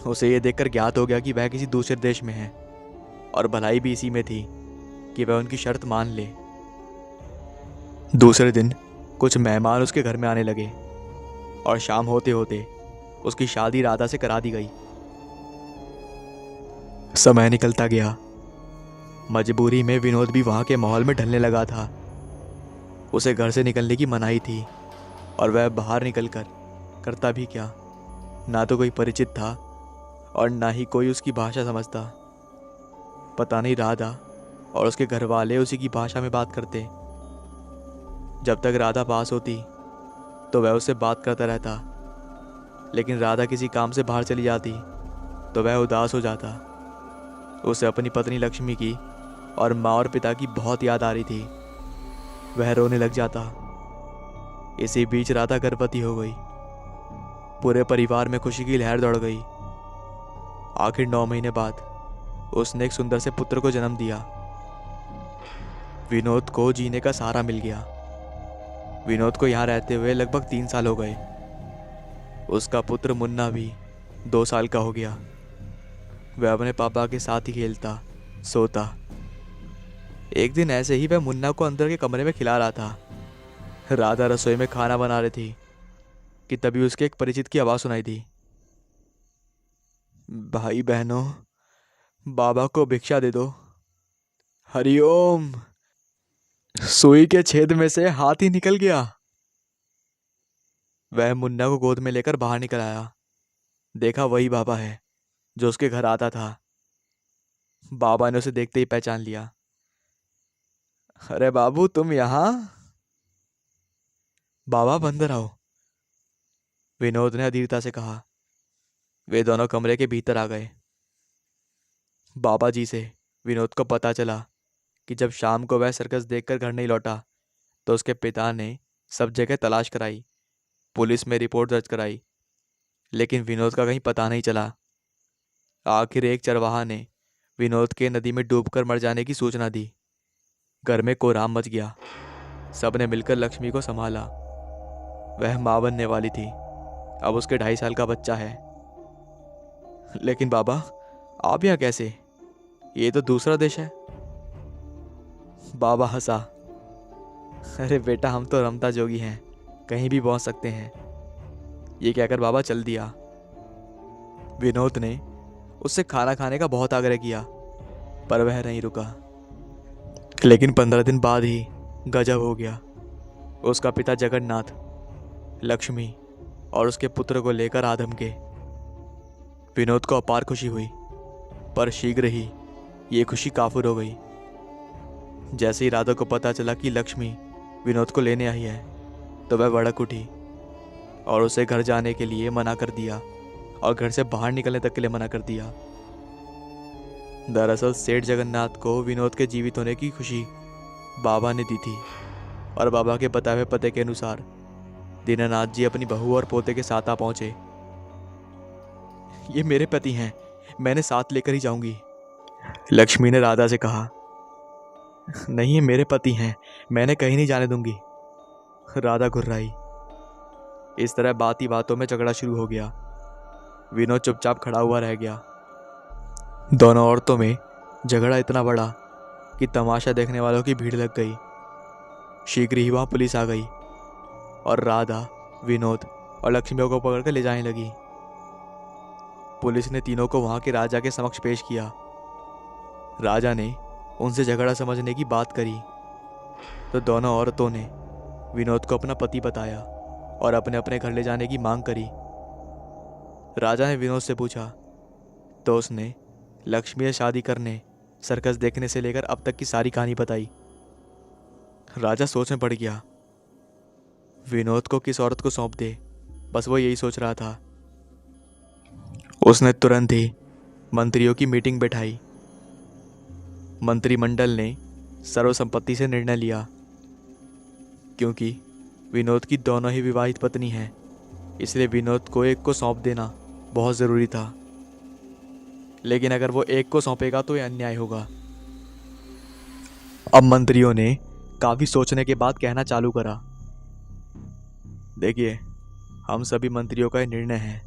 उसे यह देखकर ज्ञात हो गया कि वह किसी दूसरे देश में है और भलाई भी इसी में थी कि वह उनकी शर्त मान ले। दूसरे दिन कुछ मेहमान उसके घर में आने लगे और शाम होते होते उसकी शादी राधा से करा दी गई। समय निकलता गया। मजबूरी में विनोद भी वहां के माहौल में ढलने लगा था। उसे घर से निकलने की मनाही थी और वह बाहर निकलकर करता भी क्या। ना तो कोई परिचित था और ना ही कोई उसकी भाषा समझता। पता नहीं राधा और उसके घर वाले उसी की भाषा में बात करते। जब तक राधा पास होती तो वह उससे बात करता रहता, लेकिन राधा किसी काम से बाहर चली जाती तो वह उदास हो जाता। उसे अपनी पत्नी लक्ष्मी की और माँ और पिता की बहुत याद आ रही थी। वह रोने लग जाता। इसी बीच राधा गर्भवती हो गई। पूरे परिवार में खुशी की लहर दौड़ गई। आखिर 9 महीने बाद उसने एक सुंदर से पुत्र को जन्म दिया। विनोद को जीने का सहारा मिल गया। विनोद को यहाँ रहते हुए लगभग 3 साल हो गए। उसका पुत्र मुन्ना भी 2 साल का हो गया। वह अपने पापा के साथ ही खेलता, सोता। एक दिन ऐसे ही वह मुन्ना को अंदर के कमरे में खिला रहा था। राधा रसोई में खाना बना रही थी कि तभी उसके एक परिचित की आवाज़ सुनाई दी। भाई बहनों, बाबा को भिक्षा दे दो। हरिओम। सुई के छेद में से हाथ ही निकल गया। वह मुन्ना को गोद में लेकर बाहर निकल आया। देखा वही बाबा है जो उसके घर आता था। बाबा ने उसे देखते ही पहचान लिया। अरे बाबू, तुम यहाँ? बाबा अंदर आओ, विनोद ने अधीरता से कहा। वे दोनों कमरे के भीतर आ गए। बाबा जी से विनोद को पता चला कि जब शाम को वह सर्कस देखकर घर नहीं लौटा तो उसके पिता ने सब जगह तलाश कराई, पुलिस में रिपोर्ट दर्ज कराई, लेकिन विनोद का कहीं पता नहीं चला। आखिर एक चरवाहा ने विनोद के नदी में डूबकर मर जाने की सूचना दी। घर में कोहराम मच गया। सबने मिलकर लक्ष्मी को संभाला। वह मां बनने वाली थी। अब उसके 2.5 साल का बच्चा है। लेकिन बाबा, आप यहाँ कैसे? ये तो दूसरा देश है। बाबा हंसा। अरे बेटा, हम तो रमता जोगी हैं, कहीं भी पहुंच सकते हैं। ये कहकर बाबा चल दिया। विनोद ने उससे खाना खाने का बहुत आग्रह किया, पर वह नहीं रुका। लेकिन 15 दिन बाद ही गजब हो गया। उसका पिता जगन्नाथ, लक्ष्मी और उसके पुत्र को लेकर आदम के। विनोद को अपार खुशी हुई, पर शीघ्र ही ये खुशी काफुर हो गई। जैसे ही राधा को पता चला कि लक्ष्मी विनोद को लेने आई है तो वह भड़क उठी और उसे घर जाने के लिए मना कर दिया और घर से बाहर निकलने तक के लिए मना कर दिया। दरअसल सेठ जगन्नाथ को विनोद के जीवित होने की खुशी बाबा ने दी थी और बाबा के बताए हुए पते के अनुसार दीनानाथ जी अपनी बहू और पोते के साथ आ पहुंचे। ये मेरे पति हैं, मैंने साथ लेकर ही जाऊंगी, लक्ष्मी ने राधा से कहा। नहीं, ये मेरे पति हैं, मैंने कहीं नहीं जाने दूंगी, राधा घुर्राई। इस तरह बात ही बातों में झगड़ा शुरू हो गया। विनोद चुपचाप खड़ा हुआ रह गया। दोनों औरतों में झगड़ा इतना बड़ा कि तमाशा देखने वालों की भीड़ लग गई। शीघ्र ही वहां पुलिस आ गई और राधा, विनोद और लक्ष्मी को पकड़कर ले जाने लगी। पुलिस ने तीनों को वहां के राजा के समक्ष पेश किया। राजा ने उनसे झगड़ा समझने की बात करी तो दोनों औरतों ने विनोद को अपना पति बताया और अपने अपने घर ले जाने की मांग करी। राजा ने विनोद से पूछा तो उसने लक्ष्मी से शादी करने, सर्कस देखने से लेकर अब तक की सारी कहानी बताई। राजा सोच में पड़ गया, विनोद को किस औरत को सौंप दे, बस वो यही सोच रहा था। उसने तुरंत ही मंत्रियों की मीटिंग बैठाई। मंत्रिमंडल ने सर्वसम्मति से निर्णय लिया, क्योंकि विनोद की दोनों ही विवाहित पत्नी हैं, इसलिए विनोद को एक को सौंप देना बहुत ज़रूरी था। लेकिन अगर वो एक को सौंपेगा तो ये अन्याय होगा। अब मंत्रियों ने काफ़ी सोचने के बाद कहना चालू करा, देखिए, हम सभी मंत्रियों का यह निर्णय है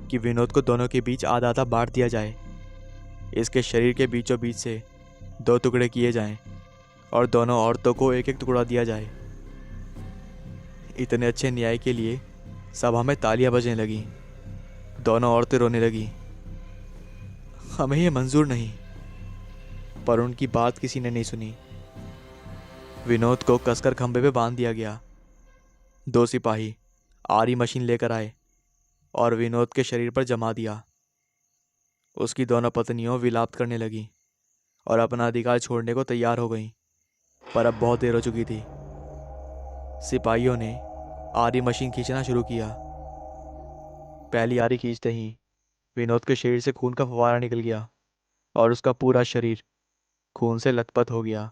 कि विनोद को दोनों के बीच आधा आधा बांट दिया जाए। इसके शरीर के बीचों बीच से 2 टुकड़े किए जाएं और दोनों औरतों को एक एक टुकड़ा दिया जाए। इतने अच्छे न्याय के लिए सभा में तालियां बजने लगी। दोनों औरतें रोने लगी। हमें ये मंजूर नहीं। पर उनकी बात किसी ने नहीं सुनी। विनोद को कसकर खंभे पे बांध दिया गया। 2 सिपाही आरी मशीन लेकर आए और विनोद के शरीर पर जमा दिया। उसकी दोनों पत्नियों विलाप करने लगी और अपना अधिकार छोड़ने को तैयार हो गईं, पर अब बहुत देर हो चुकी थी। सिपाहियों ने आरी मशीन खींचना शुरू किया। पहली आरी खींचते ही विनोद के शरीर से खून का फव्वारा निकल गया और उसका पूरा शरीर खून से लथपथ हो गया।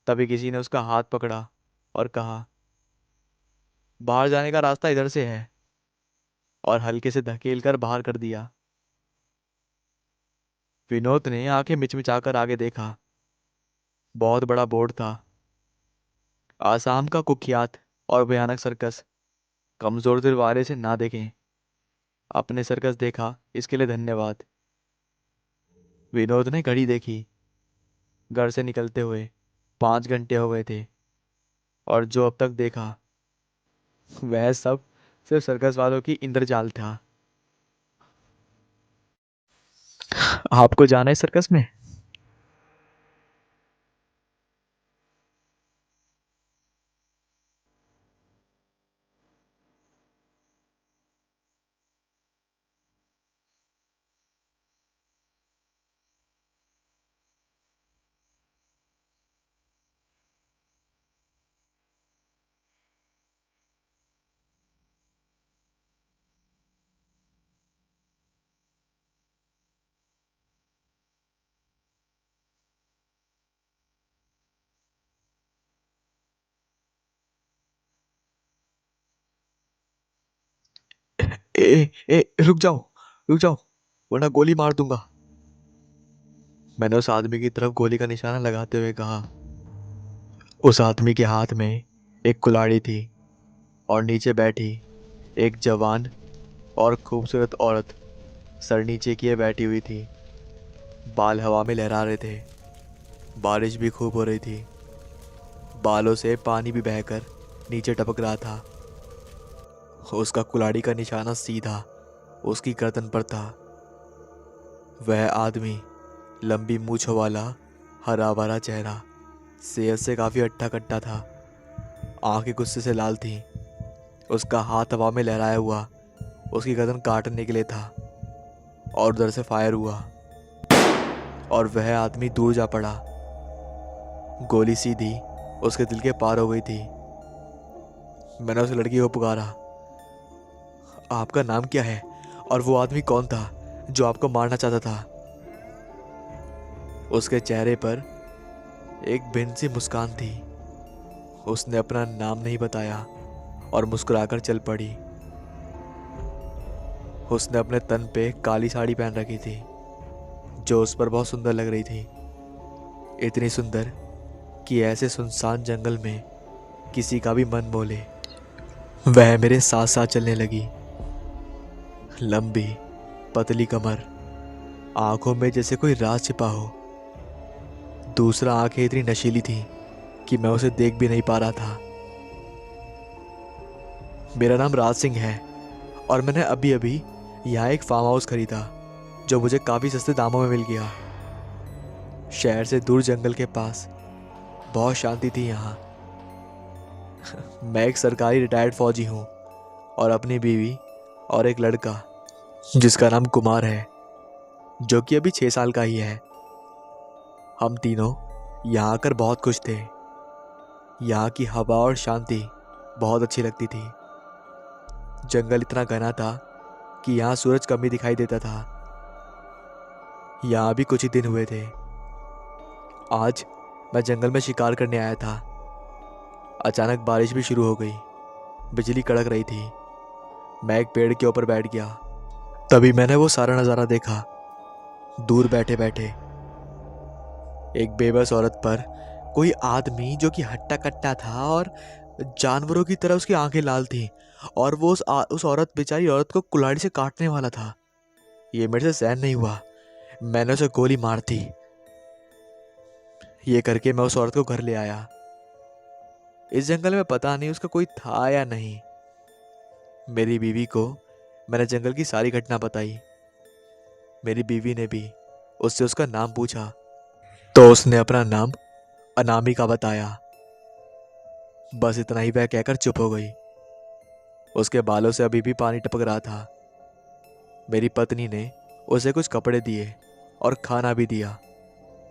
तभी किसी ने उसका हाथ पकड़ा और कहा, बाहर जाने का रास्ता इधर से है, और हल्के से धकेल कर बाहर कर दिया। विनोद ने आंखें मिचमिचाकर आगे देखा। बहुत बड़ा बोर्ड था, आसाम का कुख्यात और भयानक सर्कस, कमजोर दिल वाले से ना देखें। अपने सर्कस देखा इसके लिए धन्यवाद। विनोद ने घड़ी देखी। घर से निकलते हुए 5 घंटे हो गए थे, और जो अब तक देखा वह सब सिर्फ सर्कस वालों की इंद्रजाल था। आपको जाना है सर्कस में? ए रुक जाओ, रुक जाओ, वरना गोली मार दूंगा। मैंने उस आदमी की तरफ गोली का निशाना लगाते हुए कहा। उस आदमी के हाथ में एक कुल्हाड़ी थी और नीचे बैठी एक जवान और खूबसूरत औरत सर नीचे किए बैठी हुई थी। बाल हवा में लहरा रहे थे। बारिश भी खूब हो रही थी। बालों से पानी भी बहकर नीचे टपक रहा था। उसका कुल्हाड़ी का निशाना सीधा उसकी गर्दन पर था। वह आदमी लंबी मूंछों वाला, हरा भरा चेहरा, सेहत से काफ़ी अट्टा कट्टा था। आंखें गुस्से से लाल थीं। उसका हाथ हवा में लहराया हुआ उसकी गर्दन काटने के लिए था, और उधर से फायर हुआ और वह आदमी दूर जा पड़ा। गोली सीधी उसके दिल के पार हो गई थी। मैंने उस लड़की को पुकारा, आपका नाम क्या है और वो आदमी कौन था जो आपको मारना चाहता था? उसके चेहरे पर एक भिन्न सी मुस्कान थी। उसने अपना नाम नहीं बताया और मुस्कुराकर चल पड़ी। उसने अपने तन पे काली साड़ी पहन रखी थी जो उस पर बहुत सुंदर लग रही थी। इतनी सुंदर कि ऐसे सुनसान जंगल में किसी का भी मन मोह ले। वह मेरे साथ साथ चलने लगी। लंबी पतली कमर, आंखों में जैसे कोई राज छिपा हो। दूसरा आंखें इतनी नशीली थी कि मैं उसे देख भी नहीं पा रहा था। मेरा नाम राज सिंह है और मैंने अभी अभी यहाँ एक फार्म हाउस खरीदा जो मुझे काफ़ी सस्ते दामों में मिल गया। शहर से दूर जंगल के पास बहुत शांति थी यहाँ। मैं एक सरकारी रिटायर्ड फौजी हूँ और अपनी बीवी और एक लड़का जिसका नाम कुमार है, जो कि अभी 6 साल का ही है। हम तीनों यहाँ आकर बहुत खुश थे। यहाँ की हवा और शांति बहुत अच्छी लगती थी। जंगल इतना घना था कि यहाँ सूरज कम ही दिखाई देता था। यहाँ भी कुछ ही दिन हुए थे। आज मैं जंगल में शिकार करने आया था। अचानक बारिश भी शुरू हो गई। बिजली कड़क रही थी। मैं एक पेड़ के ऊपर बैठ गया। तभी मैंने वो सारा नज़ारा देखा। दूर बैठे बैठे एक बेबस औरत पर कोई आदमी जो कि हट्टा कट्टा था और जानवरों की तरह उसकी आंखें लाल थी, और वो उस औरत, बेचारी औरत को कुल्हाड़ी से काटने वाला था। ये मेरे से सहन नहीं हुआ। मैंने उसे गोली मार दी। ये करके मैं उस औरत को घर ले आया। इस जंगल में पता नहीं उसका कोई था या नहीं। मेरी बीवी को मैंने जंगल की सारी घटना बताई। मेरी बीवी ने भी उससे उसका नाम पूछा तो उसने अपना नाम अनामिका बताया। बस इतना ही वह कहकर चुप हो गई। उसके बालों से अभी भी पानी टपक रहा था। मेरी पत्नी ने उसे कुछ कपड़े दिए और खाना भी दिया,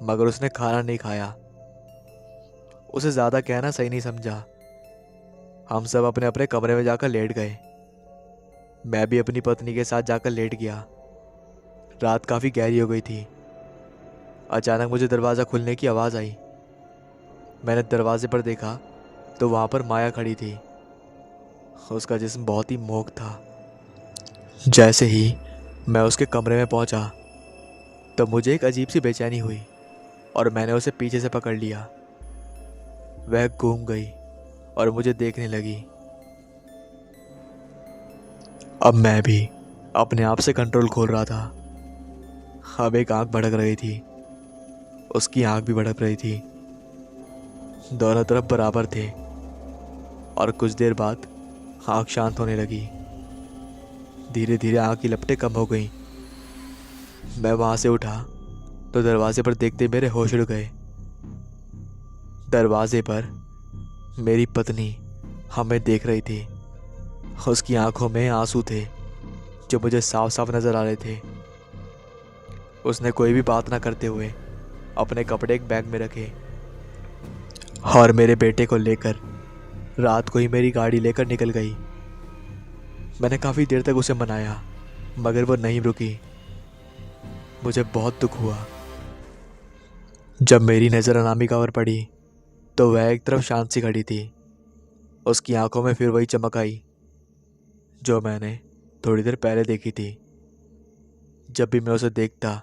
मगर उसने खाना नहीं खाया। उसे ज़्यादा कहना सही नहीं समझा। हम सब अपने अपने कमरे में जाकर लेट गए। मैं भी अपनी पत्नी के साथ जाकर लेट गया। रात काफ़ी गहरी हो गई थी। अचानक मुझे दरवाज़ा खुलने की आवाज़ आई। मैंने दरवाजे पर देखा तो वहाँ पर माया खड़ी थी। उसका जिस्म बहुत ही मोहक था। जैसे ही मैं उसके कमरे में पहुँचा तो मुझे एक अजीब सी बेचैनी हुई और मैंने उसे पीछे से पकड़ लिया। वह घूम गई और मुझे देखने लगी। अब मैं भी अपने आप से कंट्रोल खोल रहा था। अब एक आंख भड़क रही थी, उसकी आंख भी भड़क रही थी। दोनों तरफ बराबर थे और कुछ देर बाद आंख शांत होने लगी। धीरे धीरे आंख की लपटें कम हो गईं। मैं वहां से उठा तो दरवाजे पर देखते मेरे होश उड़ गए। दरवाजे पर मेरी पत्नी हमें देख रही थी। उसकी आंखों में आंसू थे जो मुझे साफ साफ नजर आ रहे थे। उसने कोई भी बात ना करते हुए अपने कपड़े एक बैग में रखे और मेरे बेटे को लेकर रात को ही मेरी गाड़ी लेकर निकल गई। मैंने काफ़ी देर तक उसे मनाया, मगर वो नहीं रुकी। मुझे बहुत दुख हुआ। जब मेरी नज़र अनामिका पर पड़ी तो वह एक तरफ शांत सी खड़ी थी। उसकी आंखों में फिर वही चमक आई जो मैंने थोड़ी देर पहले देखी थी। जब भी मैं उसे देखता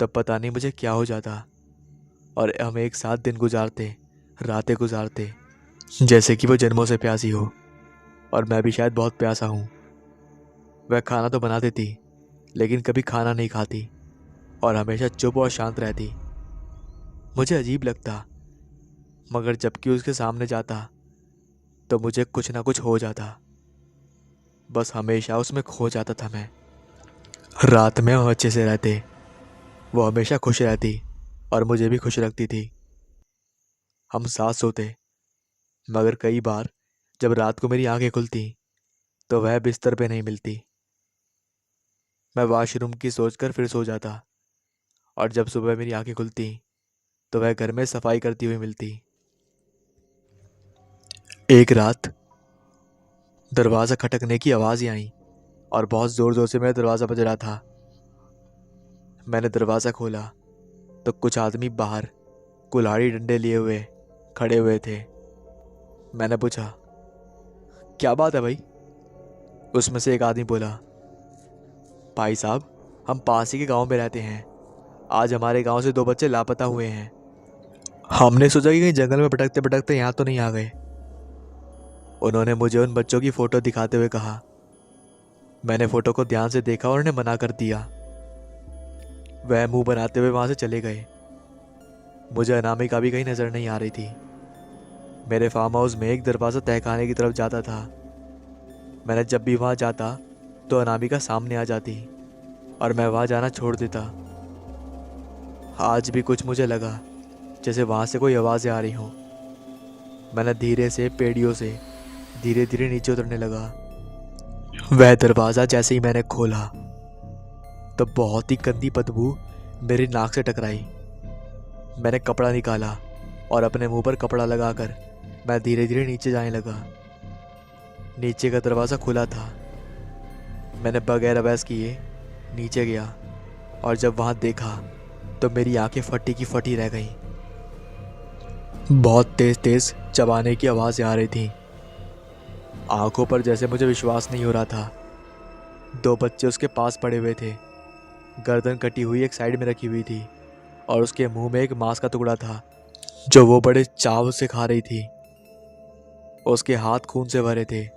तब पता नहीं मुझे क्या हो जाता और हम एक साथ दिन गुजारते, रातें गुजारते, जैसे कि वो जन्मों से प्यासी हो और मैं भी शायद बहुत प्यासा हूँ। वह खाना तो बना देती लेकिन कभी खाना नहीं खाती और हमेशा चुप और शांत रहती। मुझे अजीब लगता, मगर जबकि उसके सामने जाता तो मुझे कुछ ना कुछ हो जाता। बस हमेशा उसमें खो जाता था मैं। रात में हम अच्छे से रहते, वो हमेशा खुश रहती और मुझे भी खुश रखती थी। हम साथ सोते, मगर कई बार जब रात को मेरी आंखें खुलती तो वह बिस्तर पे नहीं मिलती। मैं वॉशरूम की सोचकर फिर सो जाता और जब सुबह मेरी आंखें खुलती तो वह घर में सफाई करती हुई मिलती। एक रात दरवाज़ा खटकने की आवाज़ ही आई और बहुत ज़ोर ज़ोर से मेरा दरवाज़ा बज रहा था। मैंने दरवाज़ा खोला तो कुछ आदमी बाहर कुल्हाड़ी डंडे लिए हुए खड़े हुए थे। मैंने पूछा, क्या बात है भाई? उसमें से एक आदमी बोला, भाई साहब, हम पास ही के गांव में रहते हैं। आज हमारे गांव से 2 बच्चे लापता हुए हैं। हमने सोचा कि कहीं जंगल में भटकते भटकते यहाँ तो नहीं आ गए। उन्होंने मुझे उन बच्चों की फ़ोटो दिखाते हुए कहा। मैंने फ़ोटो को ध्यान से देखा और उन्हें मना कर दिया। वह मुंह बनाते हुए वहाँ से चले गए। मुझे अनामिका भी कहीं नज़र नहीं आ रही थी। मेरे फार्म हाउस में एक दरवाज़ा तहखाने की तरफ जाता था। मैंने जब भी वहाँ जाता तो अनामिका सामने आ जाती और मैं वहाँ जाना छोड़ देता। आज भी कुछ मुझे लगा जैसे वहाँ से कोई आवाज़ें आ रही हों। मैंने धीरे से पेड़ियों से धीरे धीरे नीचे उतरने लगा। वह दरवाज़ा जैसे ही मैंने खोला तो बहुत ही गंदी बदबू मेरी नाक से टकराई। मैंने कपड़ा निकाला और अपने मुंह पर कपड़ा लगाकर मैं धीरे धीरे नीचे जाने लगा। नीचे का दरवाज़ा खुला था। मैंने बगैर आवाज़ किए नीचे गया और जब वहाँ देखा तो मेरी आंखें फटी की फटी रह गईं। बहुत तेज़ तेज़ चबाने की आवाज़ें आ रही थी। आंखों पर जैसे मुझे विश्वास नहीं हो रहा था। दो बच्चे उसके पास पड़े हुए थे। गर्दन कटी हुई एक साइड में रखी हुई थी और उसके मुंह में एक मांस का टुकड़ा था जो वो बड़े चाव से खा रही थी। उसके हाथ खून से भरे थे।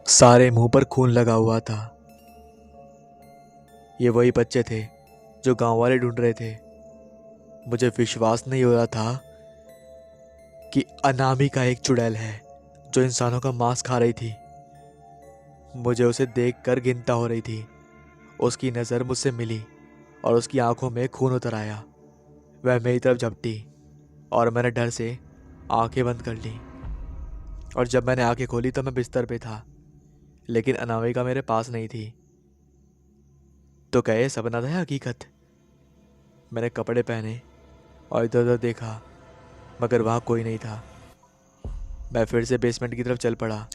सारे मुंह पर खून लगा हुआ था। ये वही बच्चे थे जो गांव वाले ढूंढ रहे थे। मुझे विश्वास नहीं हो रहा था कि अनामिका एक चुड़ैल है जो इंसानों का मांस खा रही थी। मुझे उसे देखकर घिनता हो रही थी। उसकी नज़र मुझसे मिली और उसकी आंखों में खून उतर आया। वह मेरी तरफ झपटी और मैंने डर से आंखें बंद कर ली। और जब मैंने आंखें खोली तो मैं बिस्तर पे था, लेकिन अनामिका मेरे पास नहीं थी। तो क्या ये सपना था या हकीकत? मैंने कपड़े पहने और इधर उधर देखा, मगर वहाँ कोई नहीं था। मैं फिर से बेसमेंट की तरफ चल पड़ा।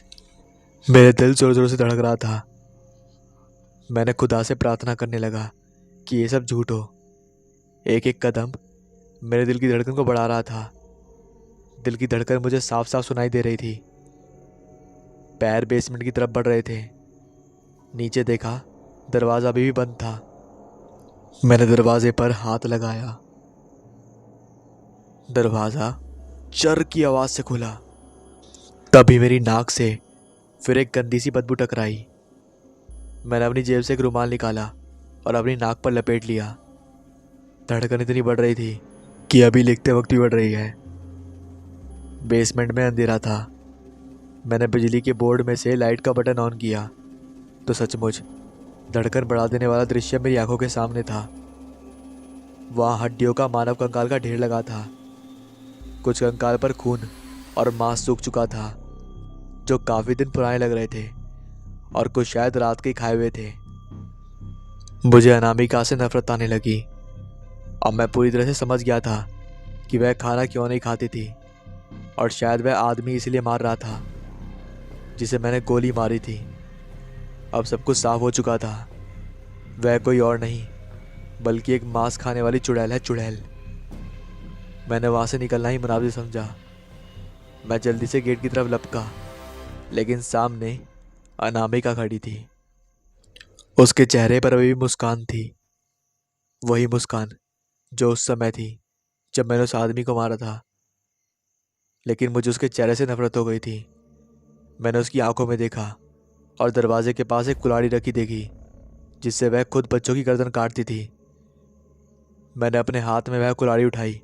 मेरे दिल जोर जोर से धड़क रहा था। मैंने खुदा से प्रार्थना करने लगा कि ये सब झूठ हो। एक एक कदम मेरे दिल की धड़कन को बढ़ा रहा था। दिल की धड़कन मुझे साफ साफ सुनाई दे रही थी। पैर बेसमेंट की तरफ बढ़ रहे थे। नीचे देखा, दरवाज़ा अभी भी बंद था। मैंने दरवाजे पर हाथ लगाया। दरवाज़ा चर की आवाज़ से खुला। तभी मेरी नाक से फिर एक गंदी सी बदबू टकराई। मैंने अपनी जेब से एक रुमाल निकाला और अपनी नाक पर लपेट लिया। धड़कन इतनी बढ़ रही थी कि अभी लिखते वक्त भी बढ़ रही है। बेसमेंट में अंधेरा था। मैंने बिजली के बोर्ड में से लाइट का बटन ऑन किया तो सचमुच धड़कन बढ़ा देने वाला दृश्य मेरी आंखों के सामने था। वहाँ हड्डियों का मानव कंकाल का ढेर लगा था। कुछ कंकाल पर खून और मांस सूख चुका था जो काफी दिन पुराने लग रहे थे, और कुछ शायद रात के खाए हुए थे। मुझे अनामिका से नफरत आने लगी। अब मैं पूरी तरह से समझ गया था कि वह खाना क्यों नहीं खाती थी, और शायद वह आदमी इसलिए मार रहा था जिसे मैंने गोली मारी थी। अब सब कुछ साफ हो चुका था। वह कोई और नहीं बल्कि एक मांस खाने वाली चुड़ैल है, चुड़ैल। मैंने वहां से निकलना ही मुनासिब समझा। मैं जल्दी से गेट की तरफ लपका, लेकिन सामने अनामिका खड़ी थी। उसके चेहरे पर अभी भी मुस्कान थी, वही मुस्कान जो उस समय थी जब मैंने उस आदमी को मारा था। लेकिन मुझे उसके चेहरे से नफरत हो गई थी। मैंने उसकी आंखों में देखा और दरवाजे के पास एक कुल्हाड़ी रखी देखी जिससे वह खुद बच्चों की गर्दन काटती थी। मैंने अपने हाथ में वह कुल्हाड़ी उठाई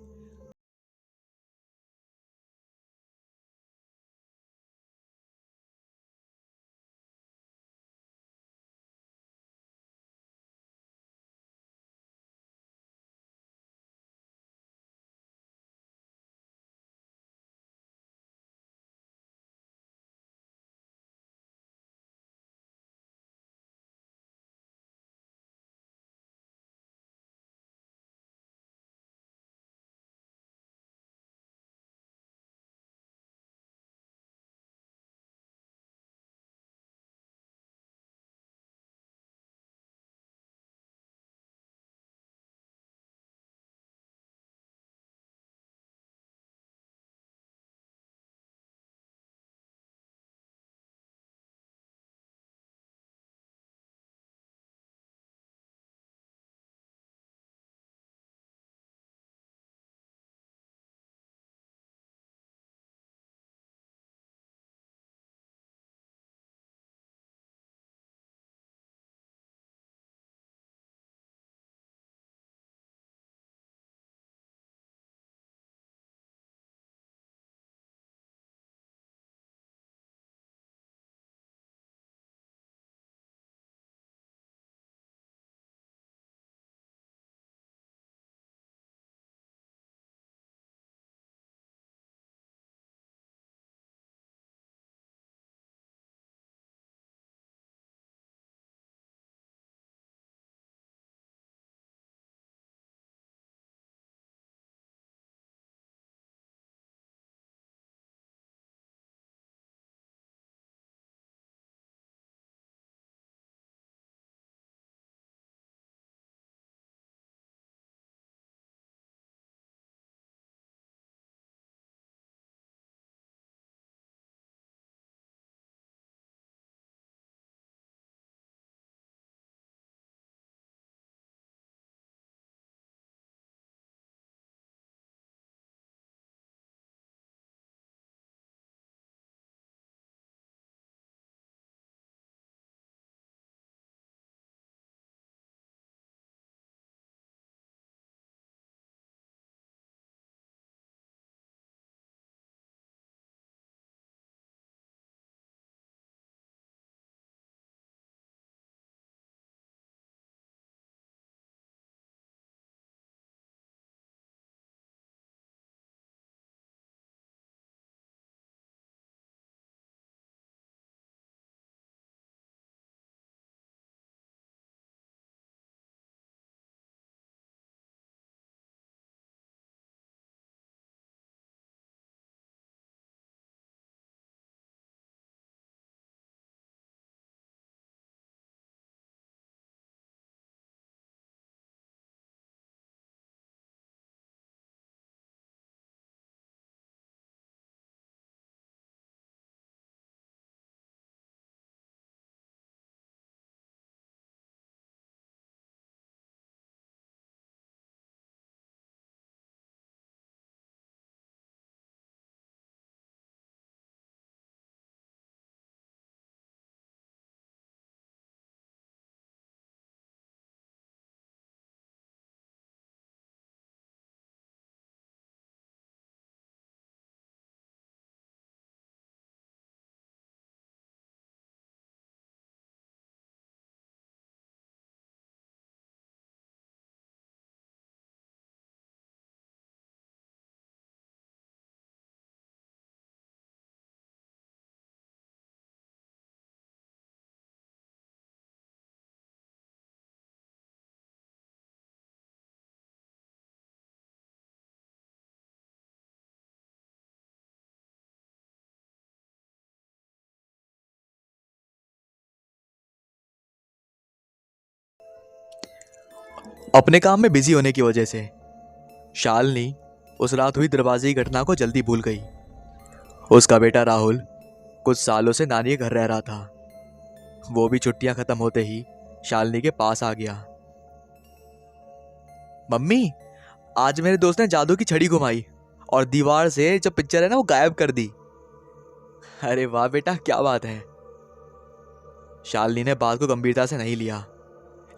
अपने काम में बिजी होने की वजह से शालिनी उस रात हुई दरवाजे की घटना को जल्दी भूल गई। उसका बेटा राहुल कुछ सालों से नानी के घर रह रहा था। वो भी छुट्टियां खत्म होते ही शालिनी के पास आ गया। मम्मी, आज मेरे दोस्त ने जादू की छड़ी घुमाई और दीवार से जो पिक्चर है ना वो गायब कर दी। अरे वाह बेटा, क्या बात है। शालिनी ने बात को गंभीरता से नहीं लिया,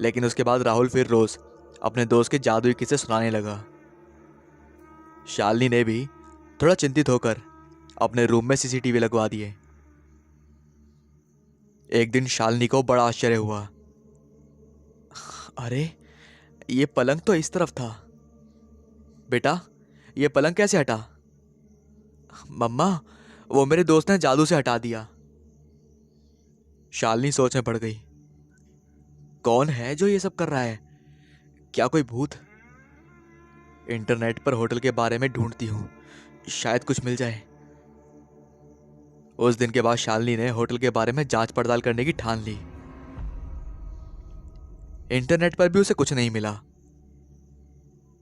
लेकिन उसके बाद राहुल फिर रोज अपने दोस्त के जादुई किस्से सुनाने लगा। शालिनी ने भी थोड़ा चिंतित होकर अपने रूम में सीसीटीवी लगवा दिए। एक दिन शालिनी को बड़ा आश्चर्य हुआ। अरे, ये पलंग तो इस तरफ था। बेटा, ये पलंग कैसे हटा? मम्मा, वो मेरे दोस्त ने जादू से हटा दिया। शालिनी सोच में पड़ गई। कौन है जो ये सब कर रहा है? क्या कोई भूत? इंटरनेट पर होटल के बारे में ढूंढती हूँ, शायद कुछ मिल जाए। उस दिन के बाद शालिनी ने होटल के बारे में जांच पड़ताल करने की ठान ली। इंटरनेट पर भी उसे कुछ नहीं मिला।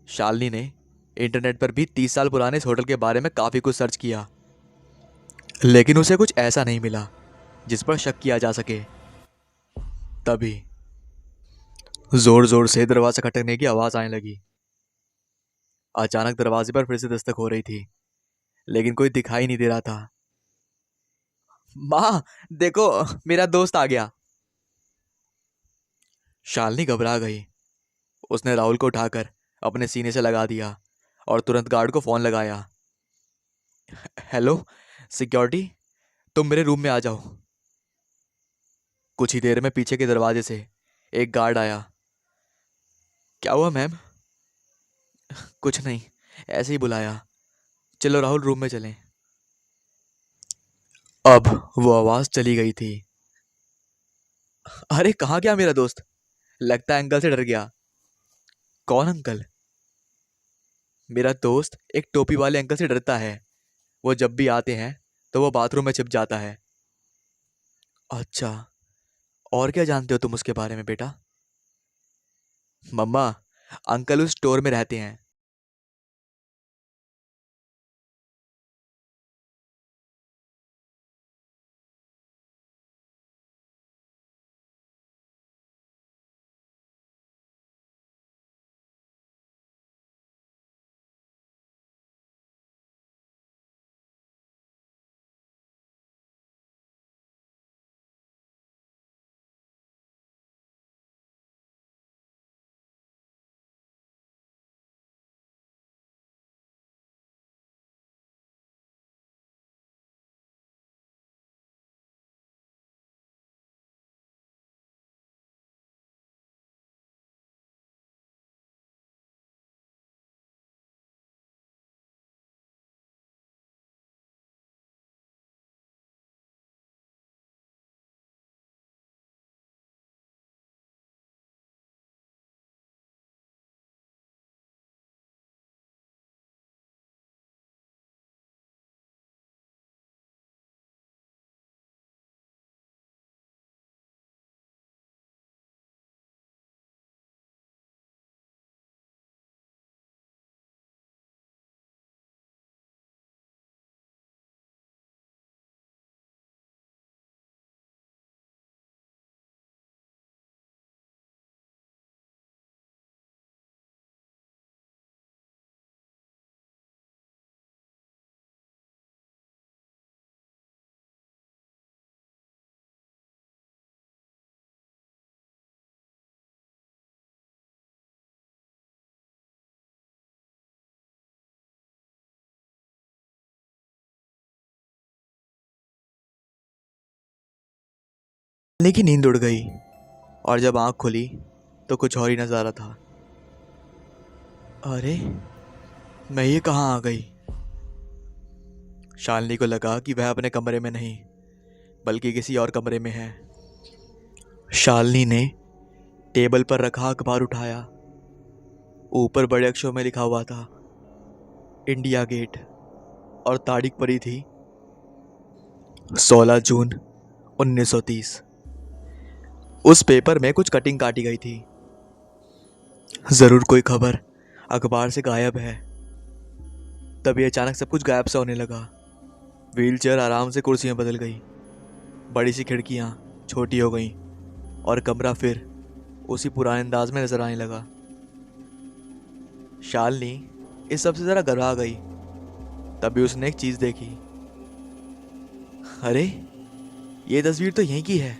शालिनी ने इंटरनेट पर भी 30 साल पुराने इस होटल के बारे में काफी कुछ सर्च किया, लेकिन उसे कुछ ऐसा नहीं मिला जिस पर शक किया जा सके। तभी जोर जोर से दरवाजा खटकने की आवाज आने लगी। अचानक दरवाजे पर फिर से दस्तक हो रही थी, लेकिन कोई दिखाई नहीं दे रहा था। माँ, देखो, मेरा दोस्त आ गया। शालिनी घबरा गई। उसने राहुल को उठाकर अपने सीने से लगा दिया और तुरंत गार्ड को फोन लगाया। हेलो सिक्योरिटी, तुम मेरे रूम में आ जाओ। कुछ ही देर में पीछे के दरवाजे से एक गार्ड आया। क्या हुआ मैम? कुछ नहीं, ऐसे ही बुलाया। चलो राहुल, रूम में चलें। अब वो आवाज चली गई थी। अरे, कहाँ गया मेरा दोस्त? लगता है अंकल से डर गया। कौन अंकल? मेरा दोस्त एक टोपी वाले अंकल से डरता है। वो जब भी आते हैं तो वो बाथरूम में छिप जाता है। अच्छा, और क्या जानते हो तुम उसके बारे में बेटा? मम्मा, अंकल उस स्टोर में रहते हैं। लेकिन नींद उड़ गई और जब आंख खुली तो कुछ और ही नजारा था। अरे, मैं ये कहाँ आ गई? शालिनी को लगा कि वह अपने कमरे में नहीं बल्कि किसी और कमरे में है। शालिनी ने टेबल पर रखा अखबार उठाया। ऊपर बड़े अक्षरों में लिखा हुआ था इंडिया गेट और तारीख पड़ी थी 16 जून 1930। उस पेपर में कुछ कटिंग काटी गई थी। जरूर कोई खबर अखबार से गायब है। तभी अचानक सब कुछ गायब सा होने लगा। व्हीलचेयर आराम से कुर्सी में बदल गई, बड़ी सी खिड़कियां छोटी हो गईं और कमरा फिर उसी पुराने अंदाज में नजर आने लगा। शालिनी इस सबसे जरा घबरा गई। तभी उसने एक चीज देखी। अरे, ये तस्वीर तो यहीं की है।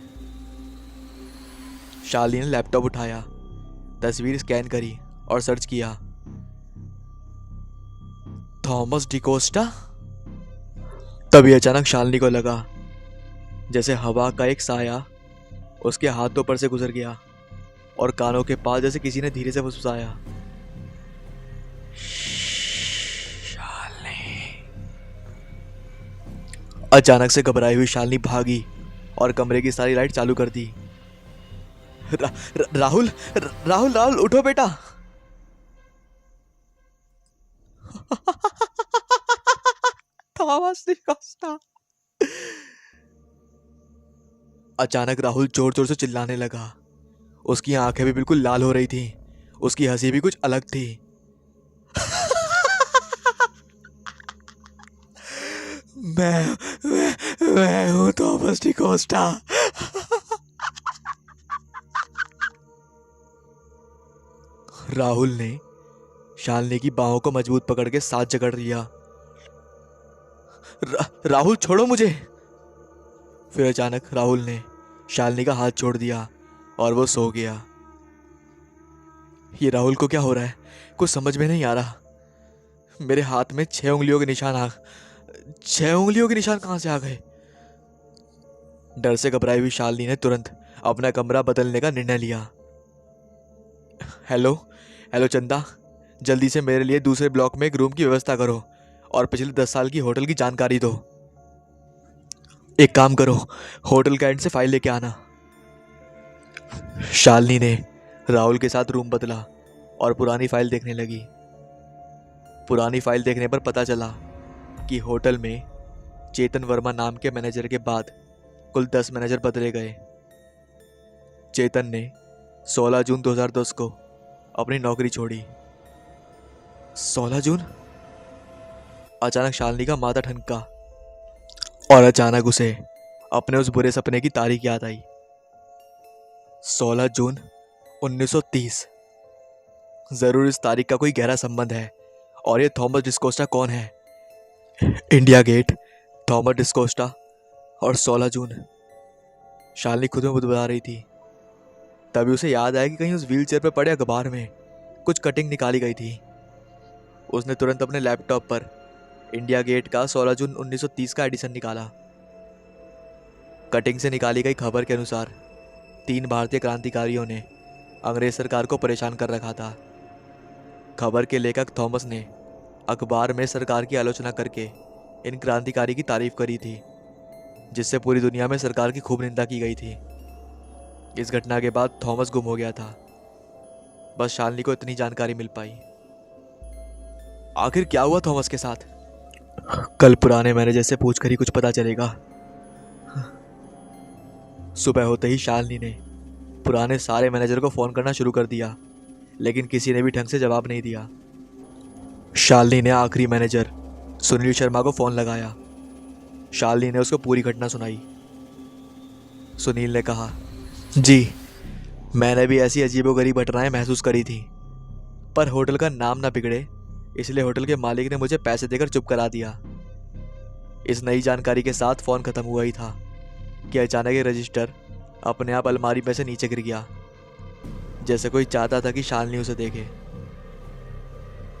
शालिनी ने लैपटॉप उठाया, तस्वीर स्कैन करी और सर्च किया। थॉमस डिकोस्टा। तभी अचानक शालिनी को लगा जैसे हवा का एक साया उसके हाथों पर से गुजर गया और कानों के पास जैसे किसी ने धीरे से फुसफुसाया। शालिनी। अचानक से घबराई हुई शालिनी भागी और कमरे की सारी लाइट चालू कर दी। राहुल, राहुल, राहुल, उठो बेटा। थॉमस डिकोस्टा। अचानक राहुल जोर जोर से चिल्लाने लगा। उसकी आंखें भी बिल्कुल लाल हो रही थी। उसकी हंसी भी कुछ अलग थी। मैं हूं थॉमस डिकोस्टा। राहुल ने शालिनी की बाहों को मजबूत पकड़ के साथ जकड़ लिया। राहुल, छोड़ो मुझे। फिर अचानक राहुल ने शालिनी का हाथ छोड़ दिया और वो सो गया। ये राहुल को क्या हो रहा है, कुछ समझ में नहीं आ रहा। मेरे हाथ में 6 उंगलियों के निशान 6 उंगलियों के निशान कहां से आ गए। डर से घबराई हुई शालिनी ने तुरंत अपना कमरा बदलने का निर्णय लिया। हेलो, हेलो चंदा, जल्दी से मेरे लिए दूसरे ब्लॉक में एक रूम की व्यवस्था करो और पिछले 10 साल की होटल की जानकारी दो। एक काम करो, होटल का एंड से फाइल लेके आना। शालिनी ने राहुल के साथ रूम बदला और पुरानी फाइल देखने लगी। पुरानी फाइल देखने पर पता चला कि होटल में चेतन वर्मा नाम के मैनेजर के बाद कुल 10 मैनेजर बदले गए। चेतन ने 16 जून 2010 को अपनी नौकरी छोड़ी। 16 जून। अचानक शालिनी का माथा ठनका और अचानक उसे अपने उस बुरे सपने की तारीख याद आई। 16 जून 1930। जरूर इस तारीख का कोई गहरा संबंध है। और ये थॉमस डिस्कोस्टा कौन है? इंडिया गेट, थॉमस डिस्कोस्टा और 16 जून। शालिनी खुद में बुदबुदा रही थी। तभी उसे याद आया कि कहीं उस व्हीलचेयर पर पड़े अखबार में कुछ कटिंग निकाली गई थी। उसने तुरंत अपने लैपटॉप पर इंडिया गेट का 16 जून 1930 का एडिशन निकाला। कटिंग से निकाली गई खबर के अनुसार 3 भारतीय क्रांतिकारियों ने अंग्रेज सरकार को परेशान कर रखा था। खबर के लेखक थॉमस ने अखबार में सरकार की आलोचना करके इन क्रांतिकारी की तारीफ करी थी, जिससे पूरी दुनिया में सरकार की खूब निंदा की गई थी। इस घटना के बाद थॉमस गुम हो गया था। बस शालिनी को इतनी जानकारी मिल पाई। आखिर क्या हुआ थॉमस के साथ? कल पुराने मैनेजर से पूछकर ही कुछ पता चलेगा। सुबह होते ही शालिनी ने पुराने सारे मैनेजर को फोन करना शुरू कर दिया, लेकिन किसी ने भी ढंग से जवाब नहीं दिया। शालिनी ने आखिरी मैनेजर सुनील शर्मा को फोन लगाया। शालिनी ने उसको पूरी घटना सुनाई। सुनील ने कहा, जी, मैंने भी ऐसी अजीबोगरीब घटनाएं महसूस करी थी, पर होटल का नाम ना बिगड़े इसलिए होटल के मालिक ने मुझे पैसे देकर चुप करा दिया। इस नई जानकारी के साथ फोन खत्म हुआ ही था कि अचानक ये रजिस्टर अपने आप अलमारी में से नीचे गिर गया, जैसे कोई चाहता था कि शालिनी उसे देखे।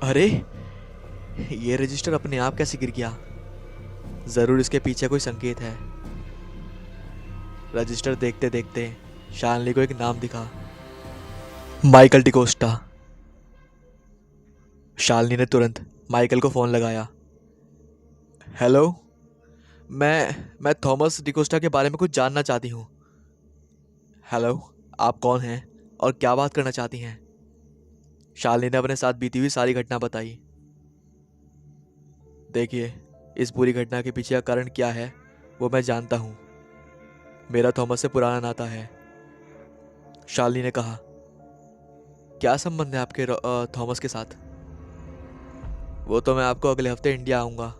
अरे, ये रजिस्टर अपने आप कैसे गिर गया? जरूर इसके पीछे कोई संकेत है। रजिस्टर देखते देखते शालिनी को एक नाम दिखा, माइकल डिकोस्टा। शालिनी ने तुरंत माइकल को फोन लगाया। हेलो, मैं थॉमस डिकोस्टा के बारे में कुछ जानना चाहती हूँ। हेलो, आप कौन हैं और क्या बात करना चाहती हैं? शालिनी ने अपने साथ बीती हुई सारी घटना बताई। देखिए, इस पूरी घटना के पीछे का कारण क्या है वो मैं जानता हूँ। मेरा थॉमस से पुराना नाता है। शालिनी ने कहा, क्या संबंध है आपके थॉमस के साथ? वो तो मैं आपको अगले हफ्ते इंडिया आऊँगा।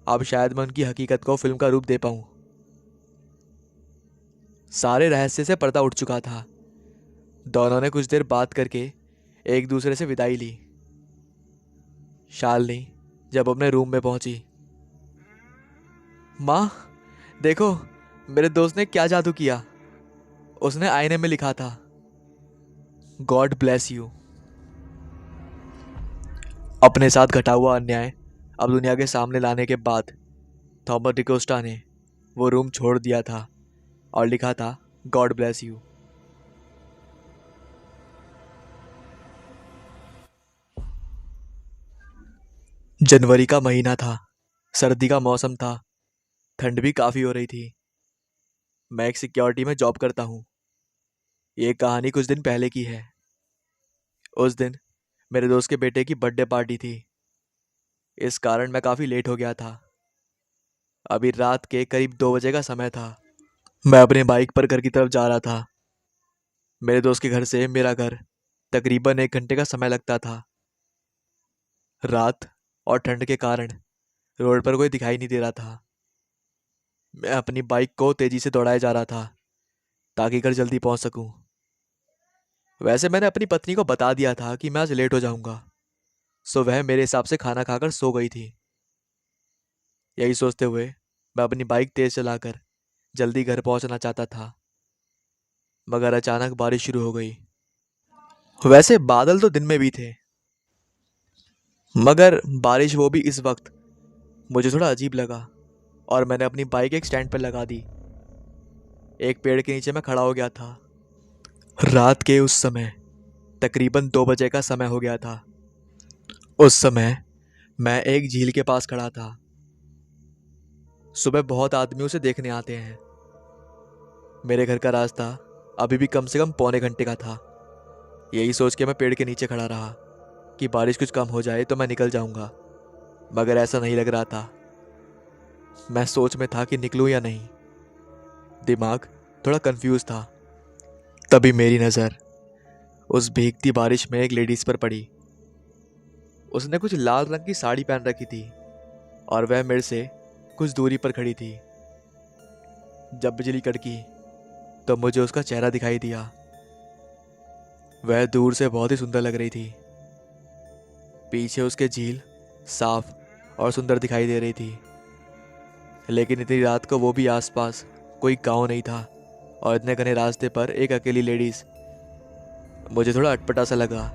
अब शायद मैं उनकी हकीकत को फिल्म का रूप दे पाऊँ। सारे रहस्य से पर्दा उठ चुका था। दोनों ने कुछ देर बात करके एक दूसरे से विदाई ली। शालिनी जब अपने रूम में पहुंची, माँ देखो, मेरे दोस्त ने क्या जादू किया। उसने आईने में लिखा था, गॉड ब्लेस यू। अपने साथ घटा हुआ अन्याय अब दुनिया के सामने लाने के बाद थॉमस डिकोस्टा ने वो रूम छोड़ दिया था और लिखा था, गॉड ब्लेस यू। जनवरी का महीना था। सर्दी का मौसम था। ठंड भी काफ़ी हो रही थी। मैं एक सिक्योरिटी में जॉब करता हूँ। ये कहानी कुछ दिन पहले की है। उस दिन मेरे दोस्त के बेटे की बर्थडे पार्टी थी। इस कारण मैं काफ़ी लेट हो गया था। अभी रात के करीब 2 बजे का समय था। मैं अपने बाइक पर घर की तरफ जा रहा था। मेरे दोस्त के घर से मेरा घर तकरीबन 1 घंटे का समय लगता था। रात और ठंड के कारण रोड पर कोई दिखाई नहीं दे रहा था। मैं अपनी बाइक को तेजी से दौड़ाए जा रहा था ताकि घर जल्दी पहुंच सकूं। वैसे मैंने अपनी पत्नी को बता दिया था कि मैं आज लेट हो जाऊंगा, सो वह मेरे हिसाब से खाना खाकर सो गई थी। यही सोचते हुए मैं अपनी बाइक तेज चलाकर जल्दी घर पहुंचना चाहता था, मगर अचानक बारिश शुरू हो गई। वैसे बादल तो दिन में भी थे, मगर बारिश वो भी इस वक्त मुझे थोड़ा अजीब लगा और मैंने अपनी बाइक एक स्टैंड पर लगा दी। एक पेड़ के नीचे मैं खड़ा हो गया था। रात के उस समय तकरीबन 2 बजे का समय हो गया था। उस समय मैं एक झील के पास खड़ा था। सुबह बहुत आदमी उसे देखने आते हैं। मेरे घर का रास्ता अभी भी कम से कम पौने घंटे का था। यही सोच के मैं पेड़ के नीचे खड़ा रहा कि बारिश कुछ कम हो जाए तो मैं निकल जाऊंगा, मगर ऐसा नहीं लग रहा था। मैं सोच में था कि निकलूं या नहीं। दिमाग थोड़ा कंफ्यूज था। तभी मेरी नज़र उस भीगती बारिश में एक लेडीज पर पड़ी। उसने कुछ लाल रंग की साड़ी पहन रखी थी और वह मेरे से कुछ दूरी पर खड़ी थी। जब बिजली कड़की तो मुझे उसका चेहरा दिखाई दिया। वह दूर से बहुत ही सुंदर लग रही थी। पीछे उसके झील साफ और सुंदर दिखाई दे रही थी, लेकिन इतनी रात को वो भी आसपास कोई गांव नहीं था और इतने घने रास्ते पर एक अकेली लेडीज। मुझे थोड़ा अटपटा सा लगा।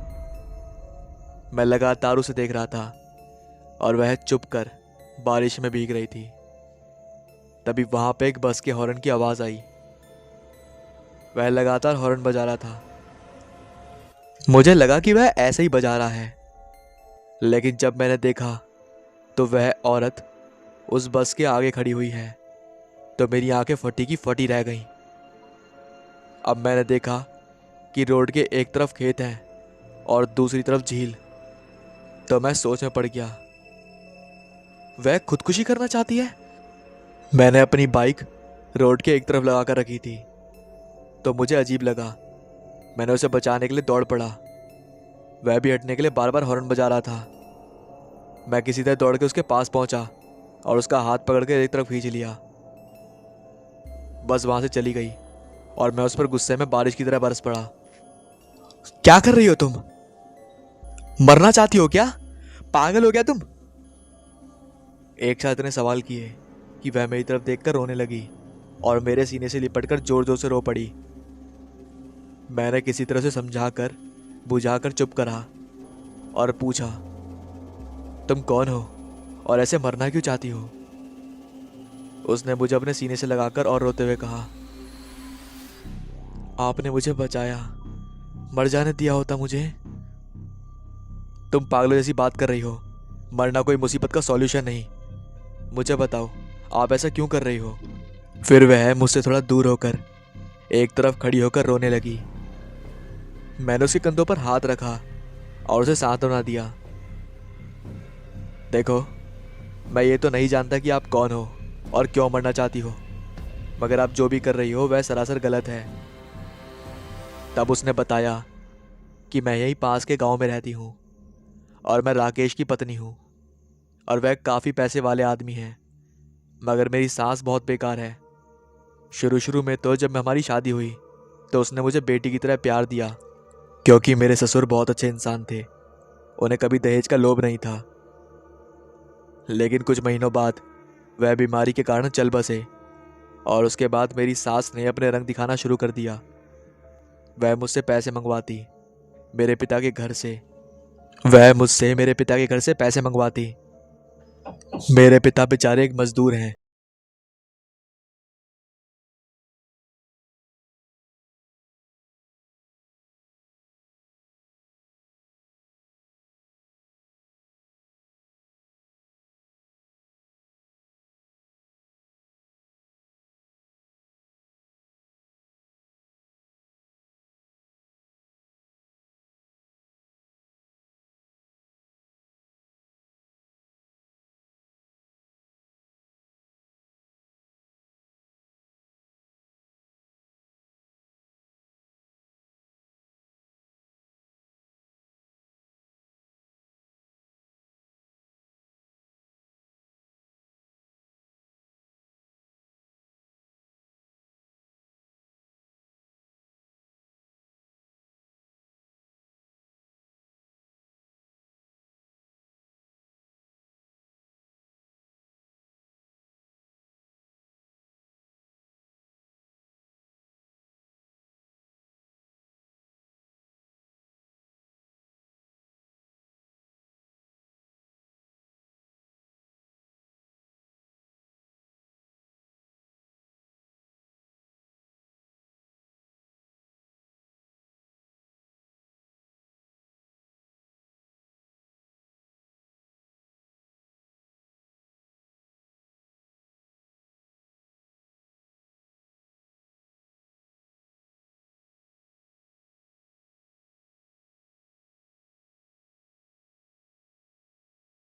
मैं लगातार उसे देख रहा था और वह चुप कर बारिश में भीग रही थी। तभी वहां पे एक बस के हॉर्न की आवाज़ आई। वह लगातार हॉर्न बजा रहा था। मुझे लगा कि वह ऐसे ही बजा रहा है, लेकिन जब मैंने देखा तो वह औरत उस बस के आगे खड़ी हुई है, तो मेरी आंखें फटी की फटी रह गईं। अब मैंने देखा कि रोड के एक तरफ खेत है और दूसरी तरफ झील। तो मैं सोच में पड़ गया, वह खुदकुशी करना चाहती है। मैंने अपनी बाइक रोड के एक तरफ लगा कर रखी थी, तो मुझे अजीब लगा। मैंने उसे बचाने के लिए दौड़ पड़ा। वह भी हटने के लिए बार बार हॉर्न बजा रहा था। मैं किसी तरह दौड़ के उसके पास पहुंचा और उसका हाथ पकड़ के एक तरफ खींच लिया। बस वहां से चली गई और मैं उस पर गुस्से में बारिश की तरह बरस पड़ा। क्या कर रही हो तुम? मरना चाहती हो क्या? पागल हो गया तुम? एक साथ ने सवाल किए कि वह मेरी तरफ देखकर रोने लगी और मेरे सीने से लिपटकर जोर जोर से रो पड़ी। मैंने किसी तरह से समझाकर बुझाकर चुप करा और पूछा, तुम कौन हो और ऐसे मरना क्यों चाहती हो? उसने मुझे अपने सीने से लगाकर और रोते हुए कहा, आपने मुझे बचाया, मर जाने दिया होता मुझे। तुम पागलों जैसी बात कर रही हो। मरना कोई मुसीबत का सॉल्यूशन नहीं। मुझे बताओ, आप ऐसा क्यों कर रही हो? फिर वह मुझसे थोड़ा दूर होकर एक तरफ खड़ी होकर रोने लगी। मैंने उसके कंधों पर हाथ रखा और उसे सांत्वना दिया। देखो, मैं ये तो नहीं जानता कि आप कौन हो और क्यों मरना चाहती हो, मगर आप जो भी कर रही हो वह सरासर गलत है। तब उसने बताया कि मैं यहीं पास के गांव में रहती हूँ और मैं राकेश की पत्नी हूँ और वह काफ़ी पैसे वाले आदमी हैं, मगर मेरी सास बहुत बेकार है। शुरू शुरू में तो जब हमारी शादी हुई तो उसने मुझे बेटी की तरह प्यार दिया, क्योंकि मेरे ससुर बहुत अच्छे इंसान थे। उन्हें कभी दहेज का लोभ नहीं था। लेकिन कुछ महीनों बाद वह बीमारी के कारण चल बसे और उसके बाद मेरी सास ने अपने रंग दिखाना शुरू कर दिया। वह मुझसे पैसे मंगवाती मेरे पिता के घर से वह मुझसे मेरे पिता के घर से पैसे मंगवाती। मेरे पिता बेचारे एक मजदूर हैं।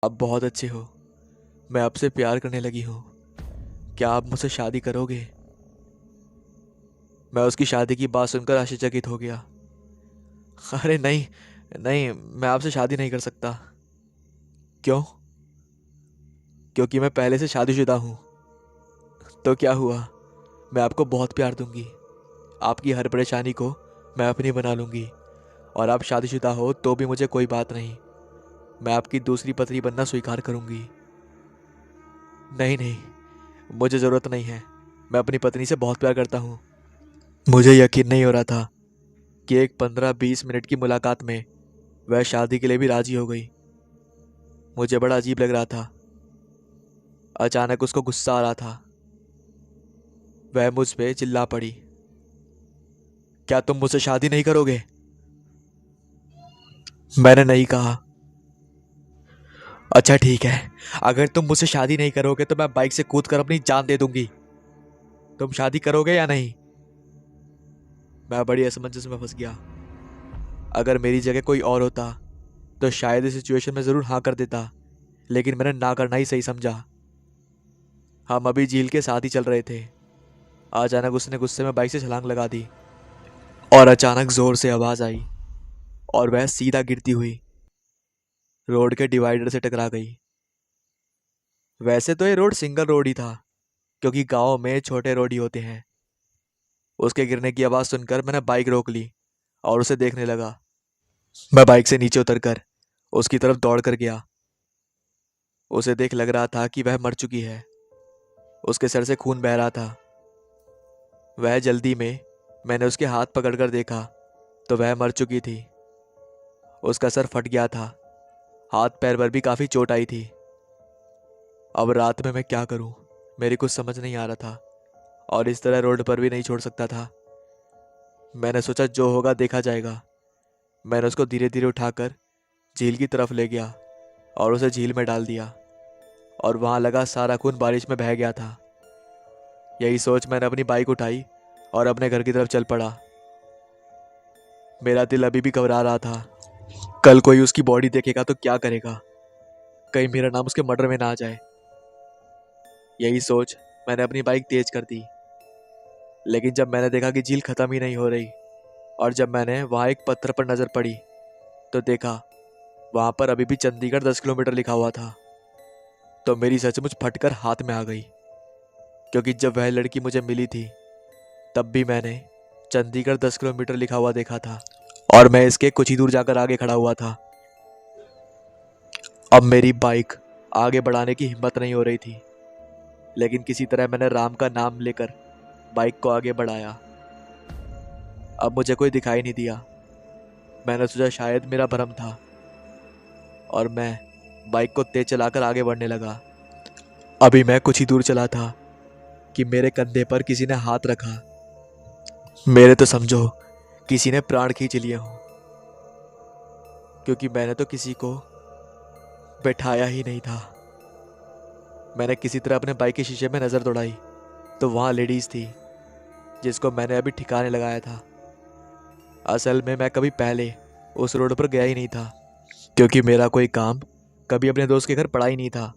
आप बहुत अच्छे हो। मैं आपसे प्यार करने लगी हूँ। क्या आप मुझसे शादी करोगे? मैं उसकी शादी की बात सुनकर आश्चर्यचकित हो गया। अरे नहीं, नहीं, मैं आपसे शादी नहीं कर सकता। क्यों? क्योंकि मैं पहले से शादीशुदा हूँ। तो क्या हुआ? मैं आपको बहुत प्यार दूंगी। आपकी हर परेशानी को मैं अपनी बना लूंगी। और आप शादीशुदा हो तो भी मुझे कोई बात नहीं। मैं आपकी दूसरी पत्नी बनना स्वीकार करूंगी। नहीं नहीं, मुझे ज़रूरत नहीं है। मैं अपनी पत्नी से बहुत प्यार करता हूँ। मुझे यकीन नहीं हो रहा था कि एक 15-20 मिनट की मुलाकात में वह शादी के लिए भी राजी हो गई। मुझे बड़ा अजीब लग रहा था। अचानक उसको गुस्सा आ रहा था। वह मुझ पे चिल्ला पड़ी, क्या तुम मुझसे शादी नहीं करोगे? मैंने नहीं कहा। अच्छा ठीक है, अगर तुम मुझसे शादी नहीं करोगे तो मैं बाइक से कूद कर अपनी जान दे दूंगी। तुम शादी करोगे या नहीं? मैं बड़ी असमंजस में फंस गया। अगर मेरी जगह कोई और होता तो शायद इस सिचुएशन में जरूर हाँ कर देता, लेकिन मैंने ना करना ही सही समझा। हम अभी झील के साथ ही चल रहे थे। अचानक उसने गुस्से में बाइक से छलांग लगा दी और अचानक जोर से आवाज आई और वह सीधा गिरती हुई रोड के डिवाइडर से टकरा गई। वैसे तो ये रोड सिंगल रोड ही था, क्योंकि गांव में छोटे रोड ही होते हैं। उसके गिरने की आवाज सुनकर मैंने बाइक रोक ली और उसे देखने लगा। मैं बाइक से नीचे उतरकर उसकी तरफ दौड़ कर गया। उसे देख लग रहा था कि वह मर चुकी है। उसके सर से खून बह रहा था। वह जल्दी में मैंने उसके हाथ पकड़कर देखा तो वह मर चुकी थी। उसका सर फट गया था। हाथ पैर पर भी काफी चोट आई थी। अब रात में मैं क्या करूं, मेरी कुछ समझ नहीं आ रहा था और इस तरह रोड पर भी नहीं छोड़ सकता था। मैंने सोचा जो होगा देखा जाएगा। मैंने उसको धीरे धीरे उठाकर झील की तरफ ले गया और उसे झील में डाल दिया और वहां लगा सारा खून बारिश में बह गया था। यही सोच मैंने अपनी बाइक उठाई और अपने घर की तरफ चल पड़ा। मेरा दिल अभी भी घबरा रहा था। कल कोई उसकी बॉडी देखेगा तो क्या करेगा, कहीं मेरा नाम उसके मर्डर में ना आ जाए। यही सोच मैंने अपनी बाइक तेज कर दी। लेकिन जब मैंने देखा कि झील खत्म ही नहीं हो रही और जब मैंने वहां एक पत्थर पर नजर पड़ी तो देखा वहां पर अभी भी चंडीगढ़ 10 किलोमीटर लिखा हुआ था। तो मेरी सचमुच फटकर हाथ में आ गई, क्योंकि जब वह लड़की मुझे मिली थी तब भी मैंने चंडीगढ़ 10 किलोमीटर लिखा हुआ देखा था और मैं इसके कुछ ही दूर जाकर आगे खड़ा हुआ था। अब मेरी बाइक आगे बढ़ाने की हिम्मत नहीं हो रही थी, लेकिन किसी तरह मैंने राम का नाम लेकर बाइक को आगे बढ़ाया। अब मुझे कोई दिखाई नहीं दिया। मैंने सोचा शायद मेरा भ्रम था और मैं बाइक को तेज चलाकर आगे बढ़ने लगा। अभी मैं कुछ ही दूर चला था कि मेरे कंधे पर किसी ने हाथ रखा। मेरे तो समझो किसी ने प्राण खींच लिए हों, क्योंकि मैंने तो किसी को बैठाया ही नहीं था। मैंने किसी तरह अपने बाइक के शीशे में नजर दौड़ाई तो वहां लेडीज थी जिसको मैंने अभी ठिकाने लगाया था। असल में मैं कभी पहले उस रोड पर गया ही नहीं था, क्योंकि मेरा कोई काम कभी अपने दोस्त के घर पड़ा ही नहीं था।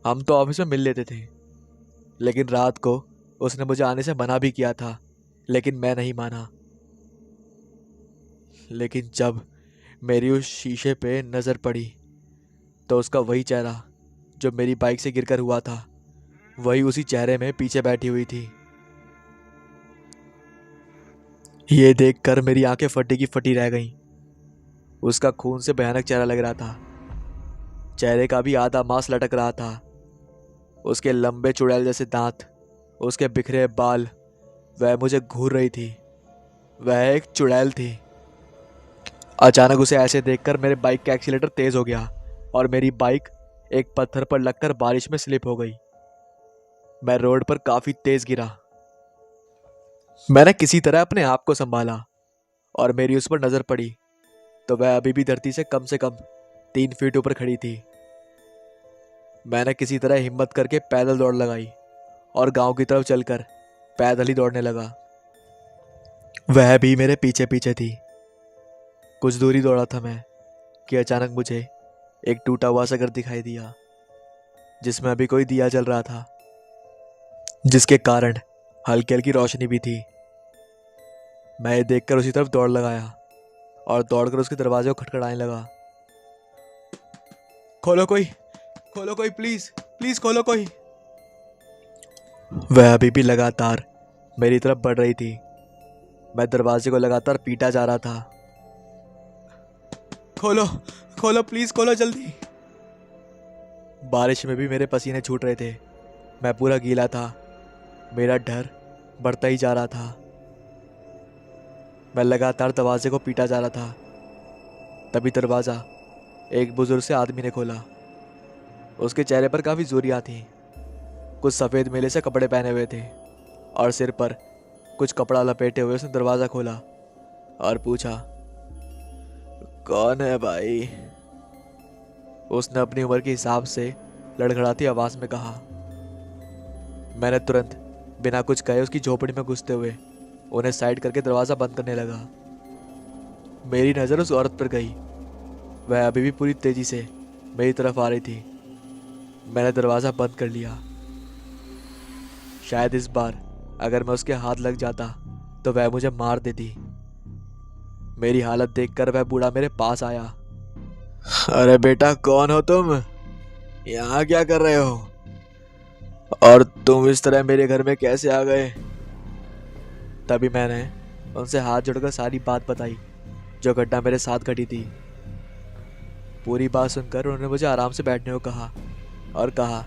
हम तो ऑफिस में मिल लेते थे, लेकिन रात को उसने मुझे आने से मना भी किया था, लेकिन मैं नहीं माना। लेकिन जब मेरी उस शीशे पे नजर पड़ी तो उसका वही चेहरा जो मेरी बाइक से गिरकर हुआ था, वही उसी चेहरे में पीछे बैठी हुई थी। ये देखकर मेरी आंखें फटी की फटी रह गईं। उसका खून से भयानक चेहरा लग रहा था। चेहरे का भी आधा मांस लटक रहा था। उसके लंबे चुड़ैल जैसे दांत, उसके बिखरे बाल, वह मुझे घूर रही थी। वह एक चुड़ैल थी। अचानक उसे ऐसे देखकर मेरे बाइक का एक्सीलेटर तेज हो गया और मेरी बाइक एक पत्थर पर लगकर बारिश में स्लिप हो गई। मैं रोड पर काफी तेज गिरा। मैंने किसी तरह अपने आप को संभाला और मेरी उस पर नजर पड़ी तो वह अभी भी धरती से कम 3 फीट ऊपर खड़ी थी। मैंने किसी तरह हिम्मत करके पैदल दौड़ लगाई और गांव की तरफ चलकर पैदल ही दौड़ने लगा। वह भी मेरे पीछे पीछे थी। कुछ दूरी दौड़ा था मैं कि अचानक मुझे एक टूटा हुआ सा घर दिखाई दिया, जिसमें अभी कोई दिया जल रहा था, जिसके कारण हल्की हल्की रोशनी भी थी। मैं ये देखकर उसी तरफ दौड़ लगाया और दौड़कर उसके दरवाजे को खटखटाने लगा। खोलो कोई, खोलो कोई, प्लीज प्लीज खोलो कोई। वह अभी भी लगातार मेरी तरफ बढ़ रही थी। मैं दरवाजे को लगातार पीटा जा रहा था। खोलो, खोलो प्लीज, खोलो जल्दी। बारिश में भी मेरे पसीने छूट रहे थे। मैं पूरा गीला था। मेरा डर बढ़ता ही जा रहा था। मैं लगातार दरवाजे को पीटा जा रहा था। तभी दरवाज़ा एक बुजुर्ग से आदमी ने खोला। उसके चेहरे पर काफ़ी जोरियाँ थी। कुछ सफ़ेद मेले से कपड़े पहने हुए थे और सिर पर कुछ कपड़ा लपेटे हुए उसने दरवाज़ा खोला और पूछा, कौन है भाई? उसने अपनी उम्र के हिसाब से लड़खड़ाती आवाज में कहा। मैंने तुरंत बिना कुछ कहे उसकी झोपड़ी में घुसते हुए उन्हें साइड करके दरवाज़ा बंद करने लगा। मेरी नज़र उस औरत पर गई। वह अभी भी पूरी तेजी से मेरी तरफ आ रही थी। मैंने दरवाज़ा बंद कर लिया। शायद इस बार अगर मैं उसके हाथ लग जाता तो वह मुझे मार देती। मेरी हालत देखकर वह बूढ़ा मेरे पास आया। अरे बेटा, कौन हो तुम? यहाँ क्या कर रहे हो? और तुम इस तरह मेरे घर में कैसे आ गए? तभी मैंने उनसे हाथ जोड़कर सारी बात बताई जो घटना मेरे साथ घटी थी। पूरी बात सुनकर उन्होंने मुझे आराम से बैठने को कहा और कहा,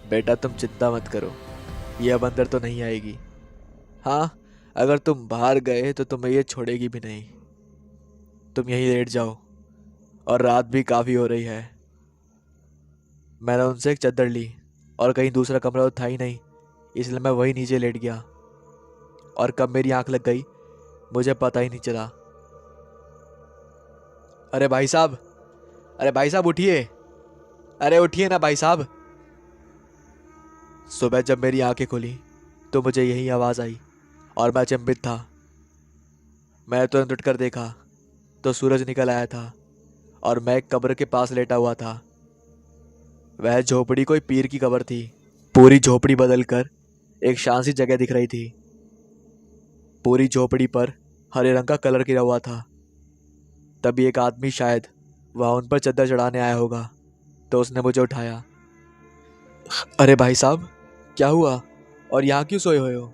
बेटा तुम चिंता मत करो, ये अब अंदर तो नहीं आएगी। हाँ, अगर तुम बाहर गए तो तुम्हें ये छोड़ेगी भी नहीं। तुम यहीं लेट जाओ, और रात भी काफ़ी हो रही है। मैंने उनसे एक चादर ली और कहीं दूसरा कमरा तो था ही नहीं, इसलिए मैं वहीं नीचे लेट गया। और कब मेरी आंख लग गई मुझे पता ही नहीं चला। अरे भाई साहब, अरे भाई साहब उठिए, अरे उठिए ना भाई साहब। सुबह जब मेरी आंखें खुली तो मुझे यही आवाज़ आई और मैं अचंभित था। मैं तुरंत उठकर देखा तो सूरज निकल आया था और मैं एक कब्र के पास लेटा हुआ था। वह झोपड़ी कोई पीर की कब्र थी। पूरी झोपड़ी बदलकर एक शांत सी जगह दिख रही थी। पूरी झोपड़ी पर हरे रंग का कलर गिरा हुआ था। तभी एक आदमी, शायद वह उन पर चद्दर चढ़ाने आया होगा, तो उसने मुझे उठाया। अरे भाई साहब, क्या हुआ और यहाँ क्यों सोए हुए हो?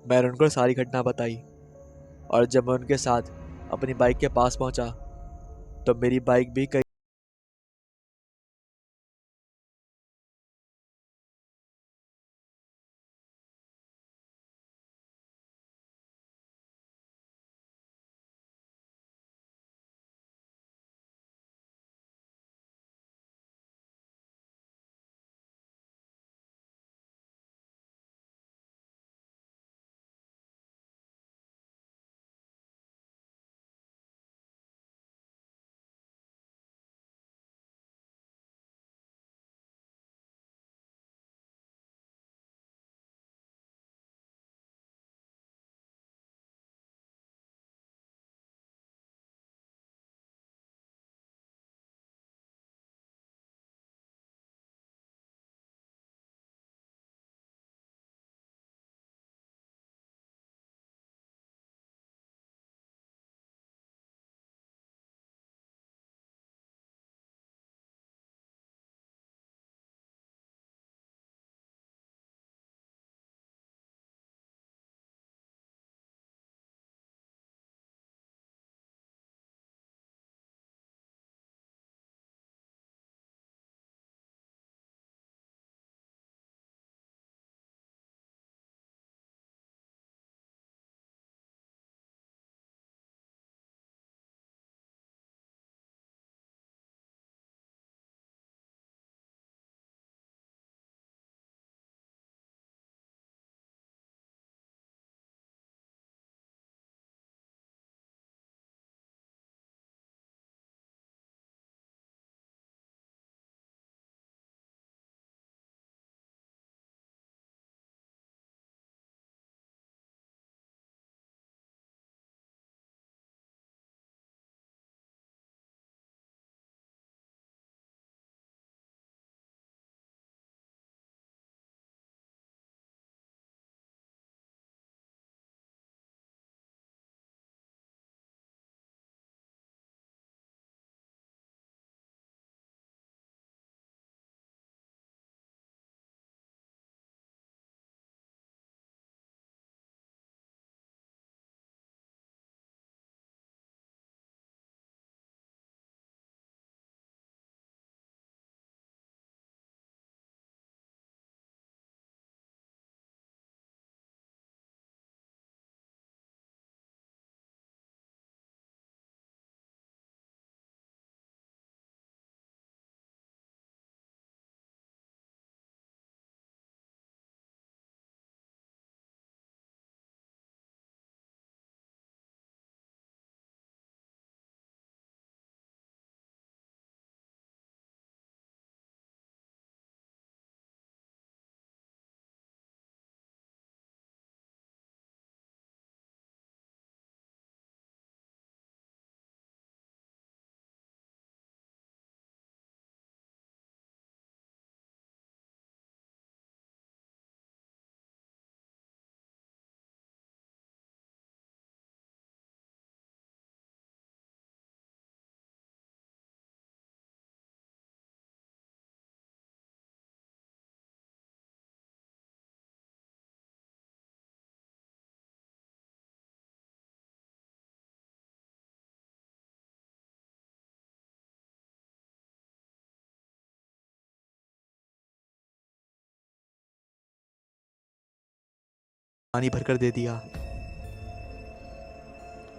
मैंने उनको सारी घटना बताई और जब मैं उनके साथ अपनी बाइक के पास पहुंचा तो मेरी बाइक भी कहीं पानी भरकर दे दिया।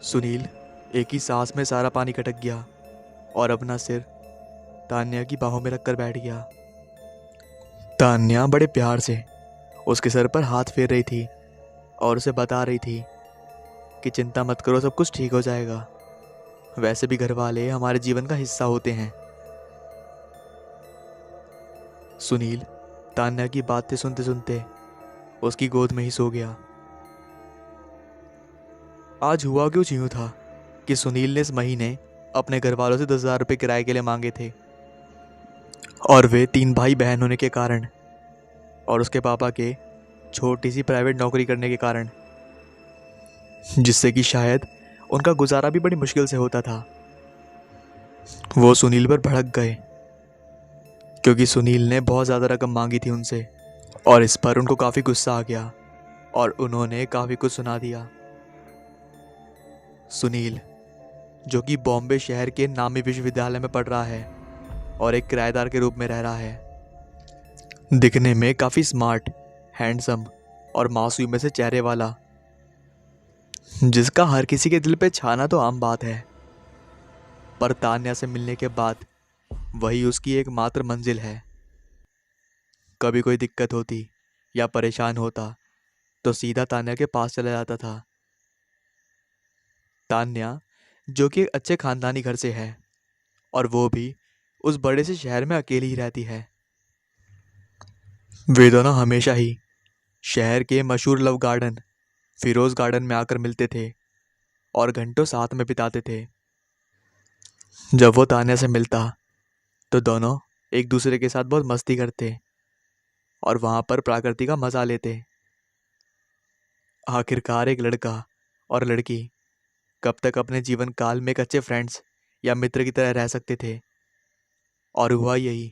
सुनील एक ही सांस में सारा पानी कटक गया और अपना सिर तान्या की बाहों में रखकर बैठ गया। तान्या बड़े प्यार से उसके सर पर हाथ फेर रही थी और उसे बता रही थी कि चिंता मत करो, सब कुछ ठीक हो जाएगा। वैसे भी घर वाले हमारे जीवन का हिस्सा होते हैं। सुनील तान्या की बातें सुनते सुनते उसकी गोद में ही सो गया। आज हुआ क्यों यूं था कि सुनील ने इस महीने अपने घर वालों से 10,000 रुपये किराए के लिए मांगे थे, और वे 3 भाई बहन होने के कारण और उसके पापा के छोटी सी प्राइवेट नौकरी करने के कारण, जिससे कि शायद उनका गुजारा भी बड़ी मुश्किल से होता था। वो सुनील पर भड़क गए क्योंकि सुनील ने बहुत ज़्यादा रकम मांगी थी उनसे, और इस पर उनको काफ़ी गुस्सा आ गया और उन्होंने काफ़ी कुछ सुना दिया। सुनील, जो कि बॉम्बे शहर के नामी विश्वविद्यालय में पढ़ रहा है और एक किराएदार के रूप में रह रहा है, दिखने में काफ़ी स्मार्ट, हैंडसम और मासूम से चेहरे वाला, जिसका हर किसी के दिल पे छाना तो आम बात है, पर तान्या से मिलने के बाद वही उसकी एकमात्र मंजिल है। कभी कोई दिक्कत होती या परेशान होता तो सीधा तान्या के पास चला जाता था। तान्या, जो कि एक अच्छे खानदानी घर से है और वो भी उस बड़े से शहर में अकेली ही रहती है। वे दोनों हमेशा ही शहर के मशहूर लव गार्डन फिरोज गार्डन में आकर मिलते थे और घंटों साथ में बिताते थे। जब वो तान्या से मिलता तो दोनों एक दूसरे के साथ बहुत मस्ती करते और वहां पर प्रकृति का मजा लेते। आखिरकार एक लड़का और लड़की कब तक अपने जीवन काल में एक अच्छे फ्रेंड्स या मित्र की तरह रह सकते थे। और हुआ यही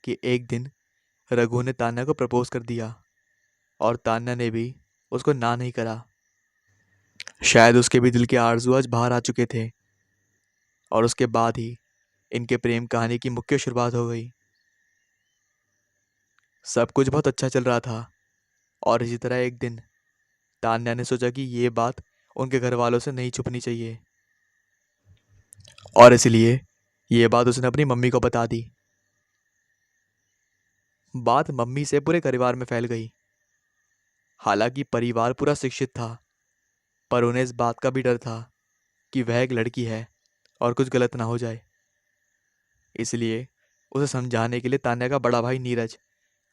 कि एक दिन रघु ने तान्या को प्रपोज कर दिया और तान्या ने भी उसको ना नहीं करा। शायद उसके भी दिल के आरज़ू आज बाहर आ चुके थे और उसके बाद ही इनके प्रेम कहानी की मुख्य शुरुआत हो गई। सब कुछ बहुत अच्छा चल रहा था और इसी तरह एक दिन तान्या ने सोचा कि ये बात उनके घर वालों से नहीं छुपनी चाहिए, और इसलिए ये बात उसने अपनी मम्मी को बता दी। बात मम्मी से पूरे परिवार में फैल गई। हालांकि परिवार पूरा शिक्षित था, पर उन्हें इस बात का भी डर था कि वह एक लड़की है और कुछ गलत ना हो जाए। इसलिए उसे समझाने के लिए तान्या का बड़ा भाई नीरज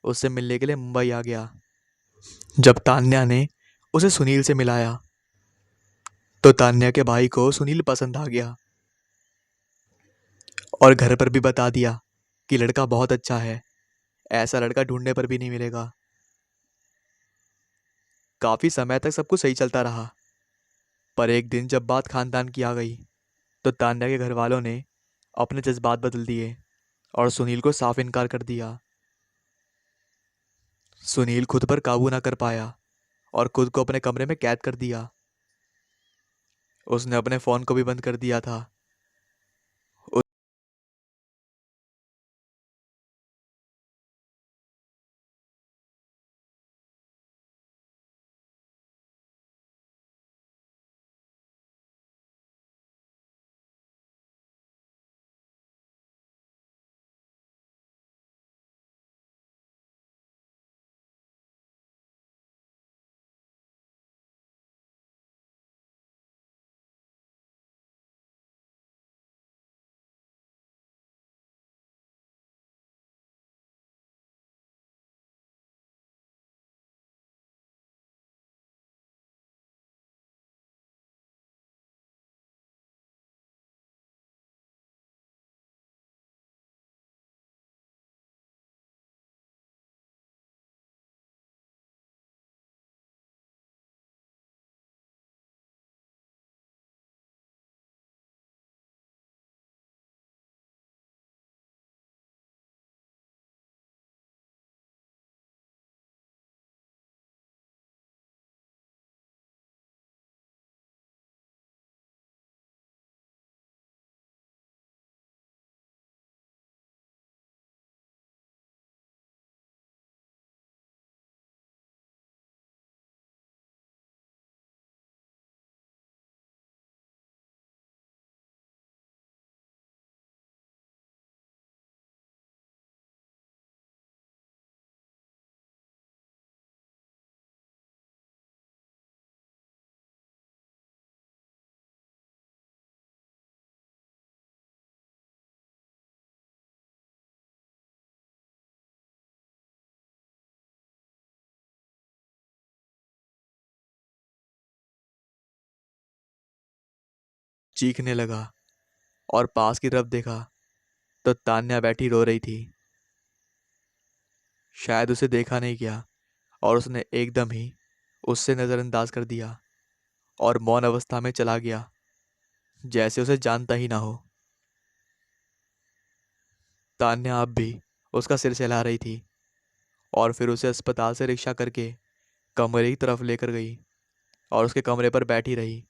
उससे मिलने के लिए मुंबई आ गया। जब तान्या ने उसे सुनील से मिलाया तो तान्या के भाई को सुनील पसंद आ गया और घर पर भी बता दिया कि लड़का बहुत अच्छा है, ऐसा लड़का ढूंढने पर भी नहीं मिलेगा। काफी समय तक सब कुछ सही चलता रहा, पर एक दिन जब बात खानदान की आ गई तो तान्या के घर वालों ने अपने जज्बात बदल दिए और सुनील को साफ इनकार कर दिया। सुनील खुद पर काबू ना कर पाया और खुद को अपने कमरे में कैद कर दिया। उसने अपने फोन को भी बंद कर दिया था। चीखने लगा और पास की तरफ देखा तो तान्या बैठी रो रही थी। शायद उसे देखा नहीं गया और उसने एकदम ही उससे नज़रअंदाज कर दिया और मौन अवस्था में चला गया, जैसे उसे जानता ही ना हो। तान्या अब भी उसका सिर सहला रही थी और फिर उसे अस्पताल से रिक्शा करके कमरे की तरफ लेकर गई और उसके कमरे पर बैठी रही।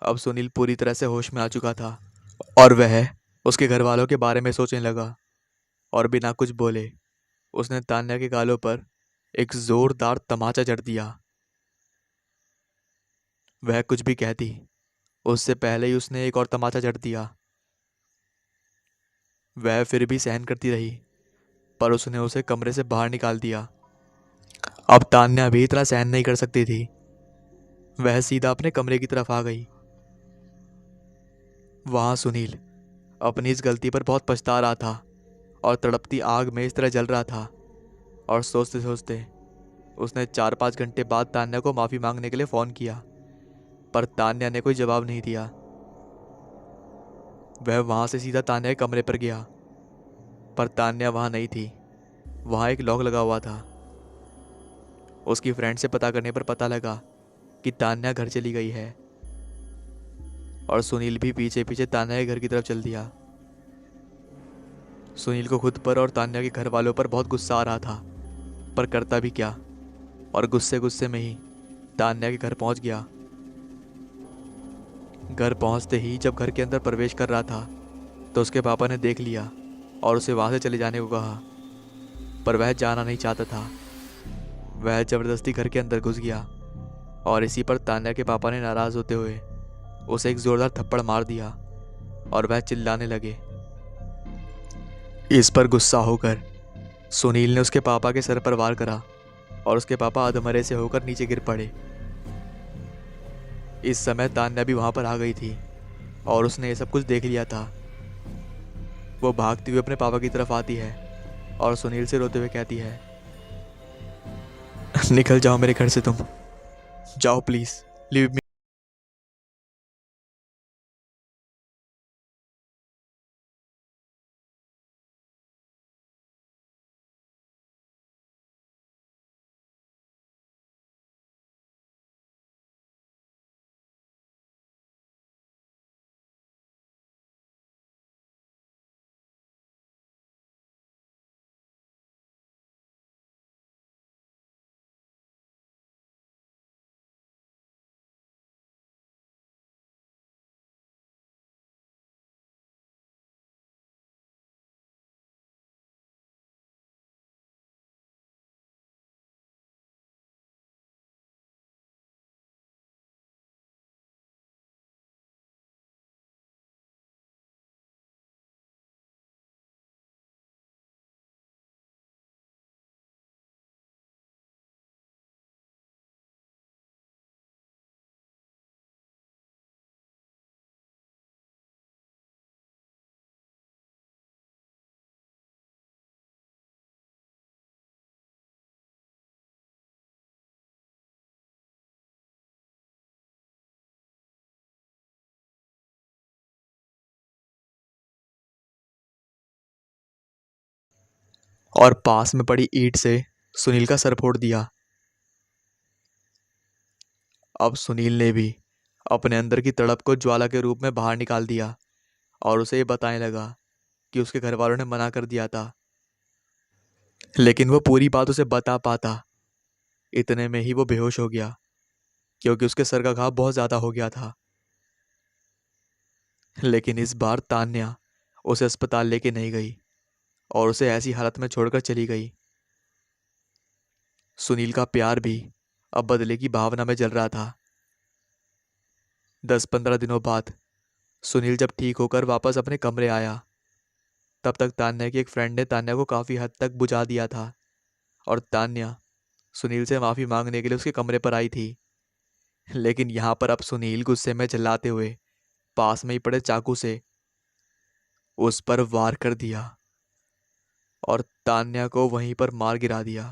अब सुनील पूरी तरह से होश में आ चुका था और वह उसके घर वालों के बारे में सोचने लगा और बिना कुछ बोले उसने तान्या के गालों पर एक जोरदार तमाचा जड़ दिया। वह कुछ भी कहती उससे पहले ही उसने एक और तमाचा जड़ दिया। वह फिर भी सहन करती रही पर उसने उसे कमरे से बाहर निकाल दिया। अब तान्या भी इतना सहन नहीं कर सकती थी। वह सीधा अपने कमरे की तरफ आ गई। वहां सुनील अपनी इस गलती पर बहुत पछता रहा था और तड़पती आग में इस तरह जल रहा था। और सोचते सोचते उसने 4-5 घंटे बाद तान्या को माफ़ी मांगने के लिए फ़ोन किया, पर तान्या ने कोई जवाब नहीं दिया। वह वहां से सीधा तान्या के कमरे पर गया, पर तान्या वहां नहीं थी। वहां एक लॉक लगा हुआ था। उसकी फ्रेंड से पता करने पर पता लगा कि तान्या घर चली गई है और सुनील भी पीछे पीछे तान्या के घर की तरफ चल दिया। सुनील को खुद पर और तान्या के घर वालों पर बहुत गुस्सा आ रहा था, पर करता भी क्या। और गुस्से गुस्से में ही तान्या के घर पहुंच गया। घर पहुंचते ही जब घर के अंदर प्रवेश कर रहा था तो उसके पापा ने देख लिया और उसे वहां से चले जाने को कहा, पर वह जाना नहीं चाहता था। वह जबरदस्ती घर के अंदर घुस गया और इसी पर तान्या के पापा ने नाराज होते हुए उसे एक जोरदार थप्पड़ मार दिया और वह चिल्लाने लगे। इस पर गुस्सा होकर सुनील ने उसके पापा के सर पर वार करा और उसके पापा अधमरे से होकर नीचे गिर पड़े। इस समय तान्या भी वहां पर आ गई थी और उसने ये सब कुछ देख लिया था। वो भागती हुई अपने पापा की तरफ आती है और सुनील से रोते हुए कहती है, निकल जाओ मेरे घर से, तुम जाओ प्लीज, लीव मी। और पास में पड़ी ईंट से सुनील का सर फोड़ दिया। अब सुनील ने भी अपने अंदर की तड़प को ज्वाला के रूप में बाहर निकाल दिया और उसे ये बताने लगा कि उसके घर वालों ने मना कर दिया था, लेकिन वो पूरी बात उसे बता पाता। इतने में ही वो बेहोश हो गया क्योंकि उसके सर का घाव बहुत ज्यादा हो गया था। लेकिन इस बार तान्या उसे अस्पताल लेके नहीं गई और उसे ऐसी हालत में छोड़कर चली गई। सुनील का प्यार भी अब बदले की भावना में जल रहा था। 10-15 दिनों बाद सुनील जब ठीक होकर वापस अपने कमरे आया, तब तक तान्या की एक फ्रेंड ने तान्या को काफी हद तक बुझा दिया था और तान्या सुनील से माफी मांगने के लिए उसके कमरे पर आई थी। लेकिन यहाँ पर अब सुनील गुस्से में चिल्लाते हुए पास में ही पड़े चाकू से उस पर वार कर दिया और तान्या को वहीं पर मार गिरा दिया।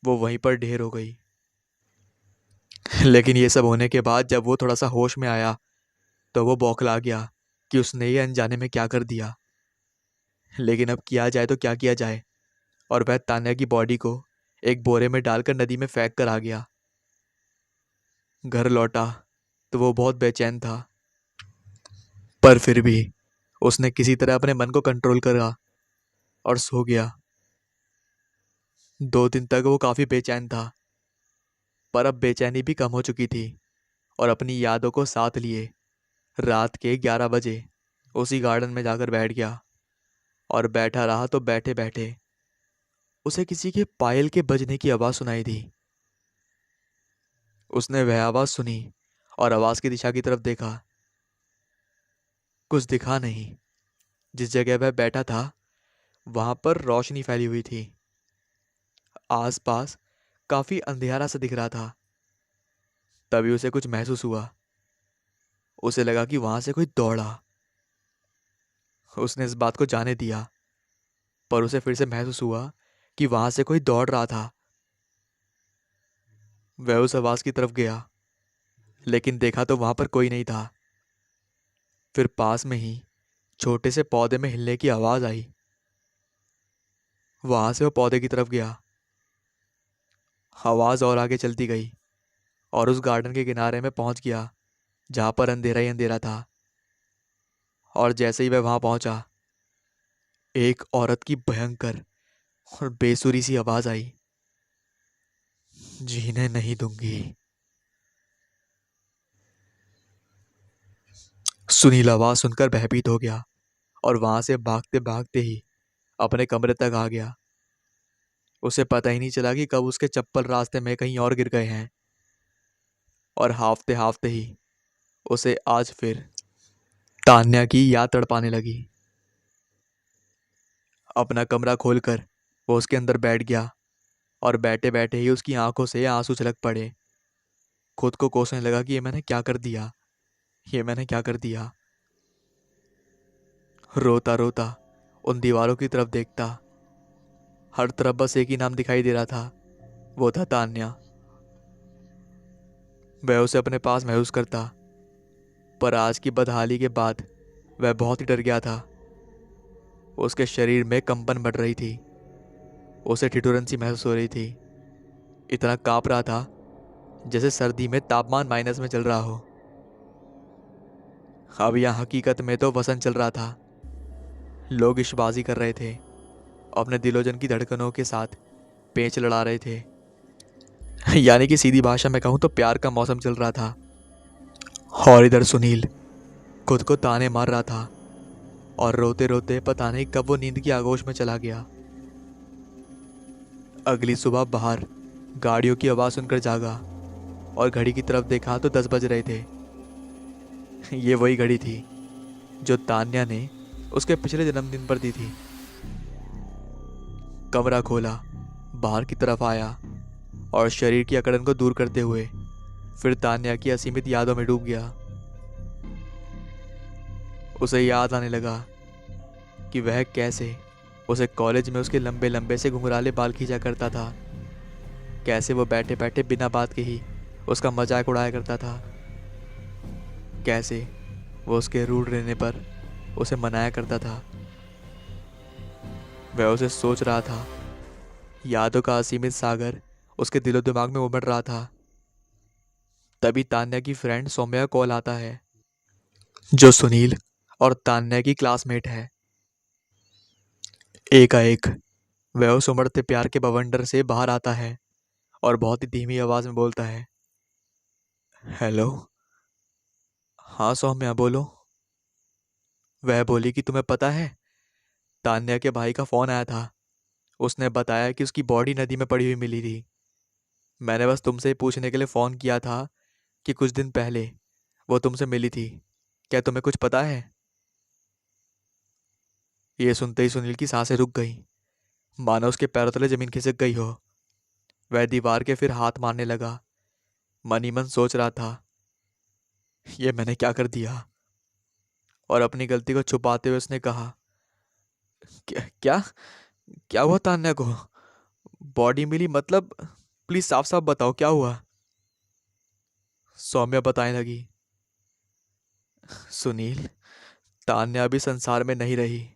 वो वहीं पर ढेर हो गई। लेकिन ये सब होने के बाद जब वो थोड़ा सा होश में आया तो वो बौखला गया कि उसने ये अनजाने में क्या कर दिया। लेकिन अब किया जाए तो क्या किया जाए, और वह तान्या की बॉडी को एक बोरे में डालकर नदी में फेंक कर आ गया। घर लौटा तो वो बहुत बेचैन था, पर फिर भी उसने किसी तरह अपने मन को कंट्रोल करा और सो गया। 2 दिन तक वो काफी बेचैन था, पर अब बेचैनी भी कम हो चुकी थी और अपनी यादों को साथ लिए रात के 11 बजे उसी गार्डन में जाकर बैठ गया। और बैठा रहा तो बैठे बैठे उसे किसी के पायल के बजने की आवाज सुनाई दी। उसने वह आवाज सुनी और आवाज की दिशा की तरफ देखा। कुछ दिखा नहीं। जिस जगह वह बैठा था वहां पर रोशनी फैली हुई थी। आसपास काफी अंधेरा सा दिख रहा था। तभी उसे कुछ महसूस हुआ। उसे लगा कि वहां से कोई दौड़ा। उसने इस बात को जाने दिया, पर उसे फिर से महसूस हुआ कि वहां से कोई दौड़ रहा था। वह उस आवाज की तरफ गया, लेकिन देखा तो वहां पर कोई नहीं था। फिर पास में ही छोटे से पौधे में हिलने की आवाज आई। वहां से वो पौधे की तरफ गया। आवाज और आगे चलती गई और उस गार्डन के किनारे में पहुंच गया जहां पर अंधेरा ही अंधेरा था। और जैसे ही वह वहां पहुंचा, एक औरत की भयंकर और बेसुरी सी आवाज आई, जीने नहीं दूंगी। सुनील आवाज सुनकर भयभीत हो गया और वहां से भागते भागते ही अपने कमरे तक आ गया। उसे पता ही नहीं चला कि कब उसके चप्पल रास्ते में कहीं और गिर गए हैं। और हाफते हाफते ही उसे आज फिर तान्या की याद तड़पाने लगी। अपना कमरा खोलकर वो उसके अंदर बैठ गया और बैठे बैठे ही उसकी आंखों से आंसू छलक पड़े। खुद को कोसने लगा कि ये मैंने क्या कर दिया, ये मैंने क्या कर दिया। रोता रोता उन दीवारों की तरफ देखता। हर तरफ बस एक ही नाम दिखाई दे रहा था, वो था तान्या। वह उसे अपने पास महसूस करता, पर आज की बदहाली के बाद वह बहुत ही डर गया था। उसके शरीर में कंपन बढ़ रही थी। उसे ठिठुरन सी महसूस हो रही थी। इतना कांप रहा था जैसे सर्दी में तापमान माइनस में चल रहा हो। अब यहाँ हकीकत में तो वसंत चल रहा था। लोग इशबाजी कर रहे थे, अपने दिलोजन की धड़कनों के साथ पेच लड़ा रहे थे। यानी कि सीधी भाषा में कहूं तो प्यार का मौसम चल रहा था। और इधर सुनील खुद को ताने मार रहा था और रोते रोते पता नहीं कब वो नींद की आगोश में चला गया। अगली सुबह बाहर गाड़ियों की आवाज सुनकर जागा और घड़ी की तरफ देखा तो 10 बज रहे थे। ये वही घड़ी थी जो तान्या ने उसके पिछले जन्मदिन पर दी थी। कमरा खोला, बाहर की तरफ आया और शरीर की अकड़न को दूर करते हुए फिर तान्या की असीमित यादों में डूब गया। उसे याद आने लगा कि वह कैसे उसे कॉलेज में उसके लंबे लंबे से घुंघराले बाल खींचा करता था। कैसे वो बैठे बैठे बिना बात के ही उसका मजाक उड़ाया करता था। कैसे वो उसके रूड रहने पर उसे मनाया करता था। वह उसे सोच रहा था। यादों का असीमित सागर उसके दिलो दिमाग में उमड़ रहा था। तभी तान्या की फ्रेंड सौम्या का कॉल आता है, जो सुनील और तान्या की क्लासमेट है। एकाएक वह उस उमड़ते प्यार के बवंडर से बाहर आता है और बहुत ही धीमी आवाज में बोलता है, हेलो। हाँ सौम्या बोलो। वह बोली कि तुम्हें पता है, तान्या के भाई का फोन आया था। उसने बताया कि उसकी बॉडी नदी में पड़ी हुई मिली थी। मैंने बस तुमसे ही पूछने के लिए फोन किया था कि कुछ दिन पहले वो तुमसे मिली थी, क्या तुम्हें कुछ पता है? ये सुनते ही सुनील की सांसें रुक गई, मानो उसके पैरों तले जमीन खिसक गई हो। वह दीवार के फिर हाथ मारने लगा। मन ही मन सोच रहा था, ये मैंने क्या कर दिया। और अपनी गलती को छुपाते हुए उसने कहा, क्या क्या क्या हुआ तान्या को? बॉडी मिली मतलब? प्लीज साफ साफ बताओ क्या हुआ। सौम्या बताने लगी। सुनील, तान्या अभी संसार में नहीं रही।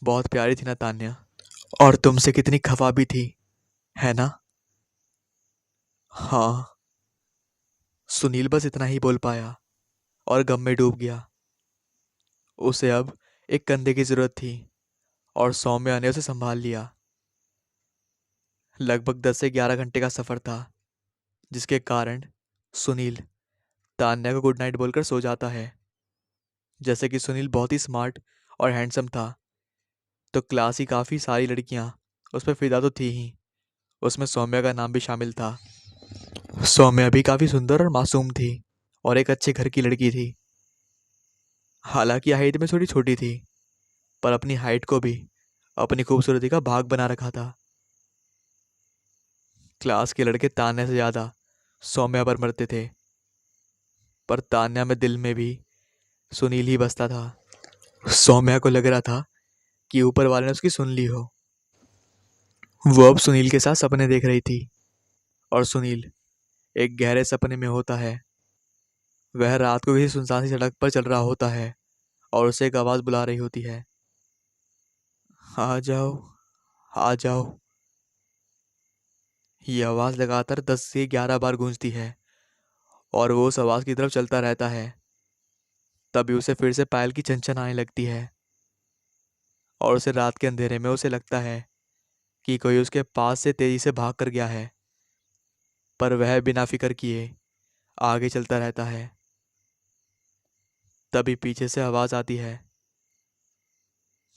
बहुत प्यारी थी ना तान्या, और तुमसे कितनी खफा भी थी, है ना? हाँ। सुनील बस इतना ही बोल पाया और गम में डूब गया। उसे अब एक कंधे की जरूरत थी, और सौम्या ने उसे संभाल लिया। लगभग 10 से 11 घंटे का सफर था, जिसके कारण सुनील तान्या को गुड नाइट बोलकर सो जाता है। जैसे कि सुनील बहुत ही स्मार्ट और हैंडसम था, तो क्लास की काफ़ी सारी लड़कियां उस पर फिदा तो थी ही। उसमें सौम्या का नाम भी शामिल था। सौम्या भी काफ़ी सुंदर और मासूम थी, और एक अच्छे घर की लड़की थी। हालांकि हाइट में थोड़ी छोटी थी, पर अपनी हाइट को भी अपनी खूबसूरती का भाग बना रखा था। क्लास के लड़के तान्या से ज़्यादा सौम्या पर मरते थे, पर तान्या में दिल में भी सुनील ही बसता था। सौम्या को लग रहा था कि ऊपर वाले ने उसकी सुन ली हो। वो अब सुनील के साथ सपने देख रही थी, और सुनील एक गहरे सपने में होता है। वह रात को किसी सुनसान सी सड़क पर चल रहा होता है, और उसे एक आवाज़ बुला रही होती है। आ जाओ, आ जाओ। ये आवाज़ लगातार 10 से 11 बार गूंजती है, और वो उस आवाज़ की तरफ चलता रहता है। तभी उसे फिर से पायल की छनछन आने लगती है, और उसे रात के अंधेरे में उसे लगता है कि कोई उसके पास से तेजी से भाग कर गया है। पर वह बिना फिक्र किए आगे चलता रहता है। तभी पीछे से आवाज़ आती है।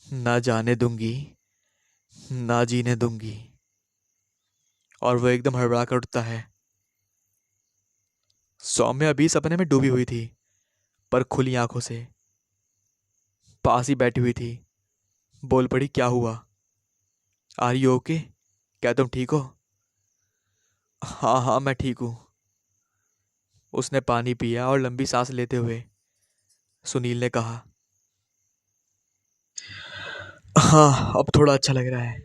ना जाने दूंगी, ना जीने दूंगी। और वो एकदम हड़बड़ा कर उठता है। सौम्या अभी सपने में डूबी हुई थी, पर खुली आंखों से पास ही बैठी हुई थी। बोल पड़ी, क्या हुआ? Are you okay? क्या तुम ठीक हो? हाँ हाँ, मैं ठीक हूँ। उसने पानी पिया और लंबी सांस लेते हुए सुनील ने कहा, हाँ, अब थोड़ा अच्छा लग रहा है।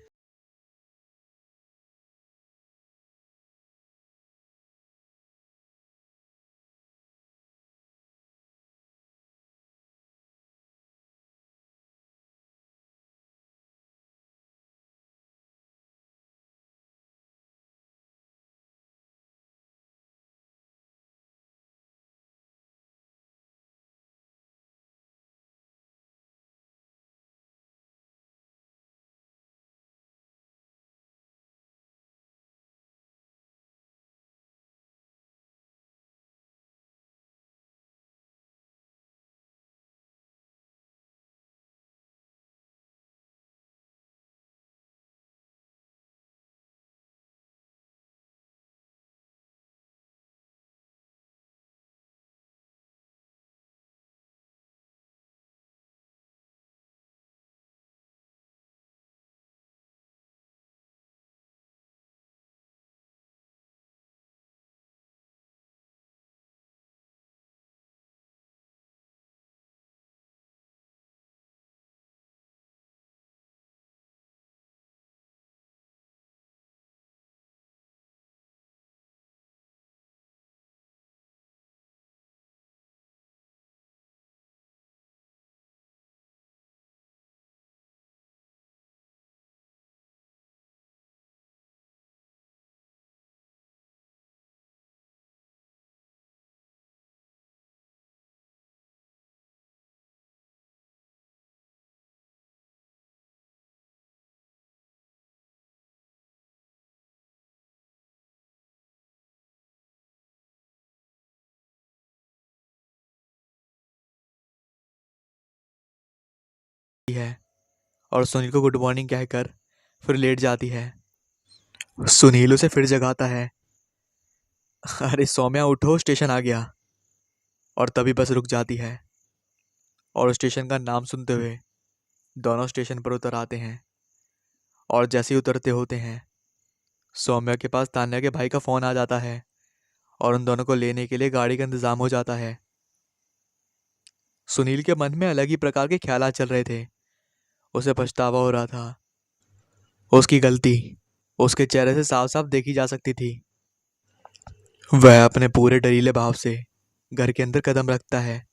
है और सुनील को गुड मॉर्निंग कहकर फिर लेट जाती है। सुनील उसे फिर जगाता है, अरे सौम्या उठो, स्टेशन आ गया। और तभी बस रुक जाती है और स्टेशन का नाम सुनते हुए दोनों स्टेशन पर उतर आते हैं। और जैसे ही उतरते होते हैं, सौम्या के पास तान्या के भाई का फ़ोन आ जाता है और उन दोनों को लेने के लिए गाड़ी का इंतज़ाम हो जाता है। सुनील के मन में अलग ही प्रकार के ख्यालात चल रहे थे। उसे पछतावा हो रहा था। उसकी गलती उसके चेहरे से साफ साफ देखी जा सकती थी। वह अपने पूरे डरीले भाव से घर के अंदर कदम रखता है।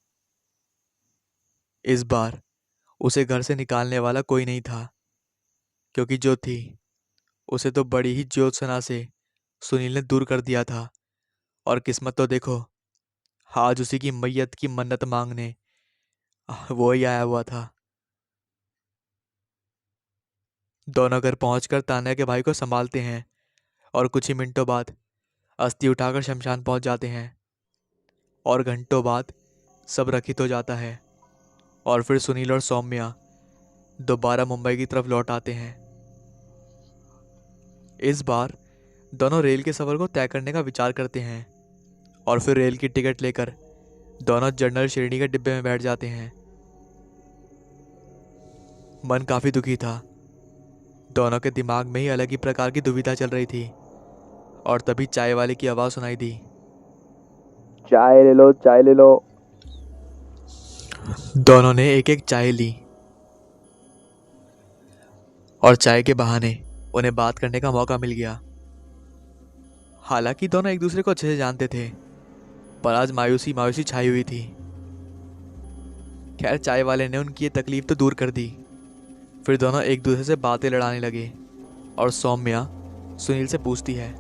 इस बार उसे घर से निकालने वाला कोई नहीं था, क्योंकि जो थी उसे तो बड़ी ही ज्योत्सना से सुनील ने दूर कर दिया था। और किस्मत तो देखो, आज उसी की मैयत की मन्नत मांगने वो ही आया हुआ था। दोनों घर पहुंचकर तान्या के भाई को संभालते हैं और कुछ ही मिनटों बाद अस्थि उठाकर शमशान पहुंच जाते हैं। और घंटों बाद सब रखित हो जाता है और फिर सुनील और सौम्या दोबारा मुंबई की तरफ लौट आते हैं। इस बार दोनों रेल के सफर को तय करने का विचार करते हैं और फिर रेल की टिकट लेकर दोनों जनरल श्रेणी के डिब्बे में बैठ जाते हैं। मन काफी दुखी था। दोनों के दिमाग में ही अलग ही प्रकार की दुविधा चल रही थी। और तभी चाय वाले की आवाज सुनाई दी, चाय ले लो, चाय ले लो। दोनों ने एक एक चाय ली और चाय के बहाने उन्हें बात करने का मौका मिल गया। हालांकि दोनों एक दूसरे को अच्छे से जानते थे, पर आज मायूसी मायूसी छाई हुई थी। खैर, चाय वाले ने उनकी ये तकलीफ तो दूर कर दी। फिर दोनों एक दूसरे से बातें लड़ाने लगे और सौम्या सुनील से पूछती है,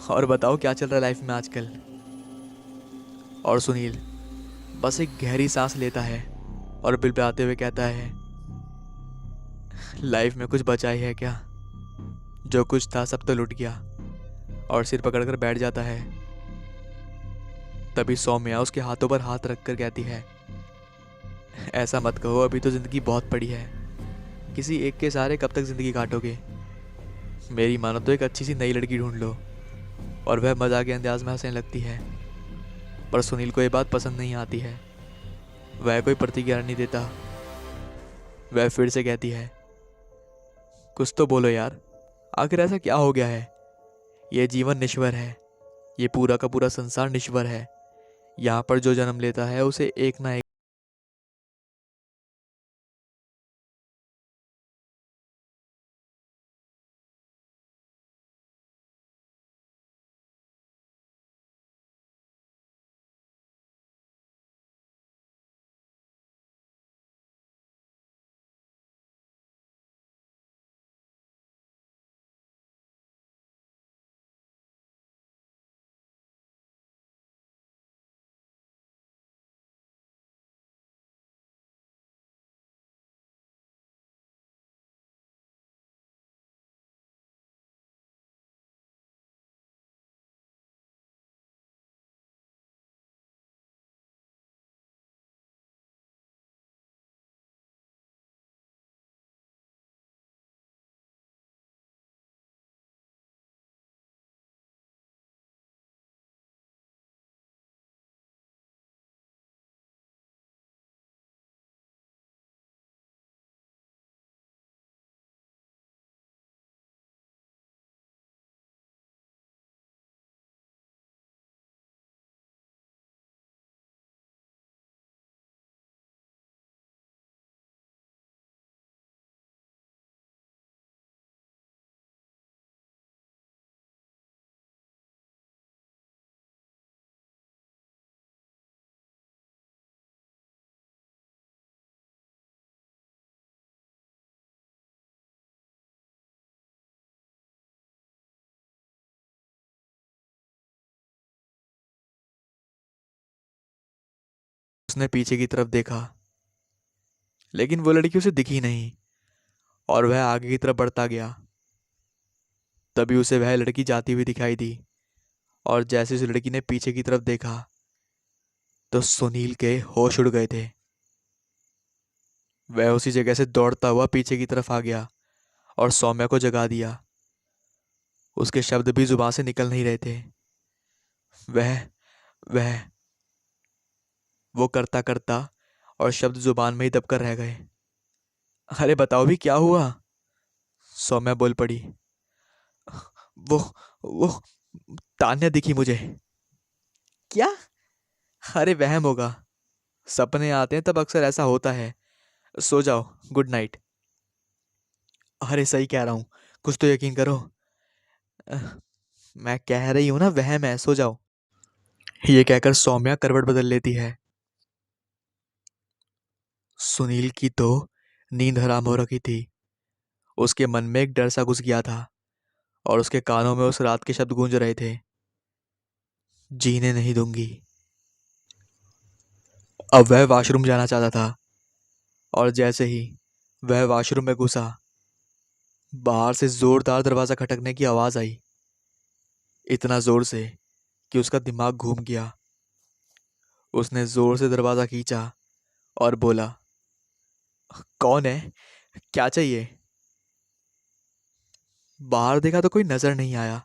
और बताओ क्या चल रहा है लाइफ में आजकल। और सुनील बस एक गहरी सांस लेता है और बिलबिलाते हुए कहता है, लाइफ में कुछ बचा ही है क्या, जो कुछ था सब तो लुट गया। और सिर पकड़कर बैठ जाता है। तभी सौम्या उसके हाथों पर हाथ रखकर कहती है, ऐसा मत कहो, अभी तो जिंदगी बहुत बड़ी है। किसी एक के सहारे कब तक जिंदगी काटोगे। मेरी मानो तो एक अच्छी सी नई लड़की ढूंढ लो। और वह मजाक के अंदाज में हंसने लगती है। पर सुनील को ये बात पसंद नहीं आती है। वह कोई प्रतिक्रिया नहीं देता। वह फिर से कहती है, कुछ तो बोलो यार, आखिर ऐसा क्या हो गया है। यह जीवन निश्वर है, ये पूरा का पूरा संसार निश्वर है। यहाँ पर जो जन्म लेता है उसे एक ना एक उसने पीछे की तरफ देखा, लेकिन वो लड़की उसे दिखी नहीं और वह आगे की तरफ बढ़ता गया। तभी उसे वह लड़की जाती हुई दिखाई दी और जैसे उस लड़की ने पीछे की तरफ देखा तो सुनील के होश उड़ गए थे। वह उसी जगह से दौड़ता हुआ पीछे की तरफ आ गया और सौम्या को जगा दिया। उसके शब्द भी जुबान से निकल नहीं रहे थे। वह वह वो करता करता और शब्द जुबान में ही दबकर रह गए। अरे बताओ भी क्या हुआ? सौम्या बोल पड़ी। वो वो तान्या दिखी मुझे। क्या? अरे वहम होगा। सपने आते हैं तब अक्सर ऐसा होता है। सो जाओ, गुड नाइट। अरे सही कह रहा हूँ, कुछ तो यकीन करो। अह, मैं कह रही हूँ ना वहम है, सो जाओ। ये कहकर सौम्या करवट बदल लेती है। सुनील की तो नींद हराम हो रखी थी। उसके मन में एक डर सा घुस गया था और उसके कानों में उस रात के शब्द गूंज रहे थे। जीने नहीं दूंगी। अब वह वॉशरूम जाना चाहता था और जैसे ही वह वॉशरूम में घुसा, बाहर से जोरदार दरवाजा खटकने की आवाज आई। इतना जोर से कि उसका दिमाग घूम गया। उसने जोर से दरवाजा खींचा और बोला, कौन है? क्या चाहिए? बाहर देखा तो कोई नजर नहीं आया।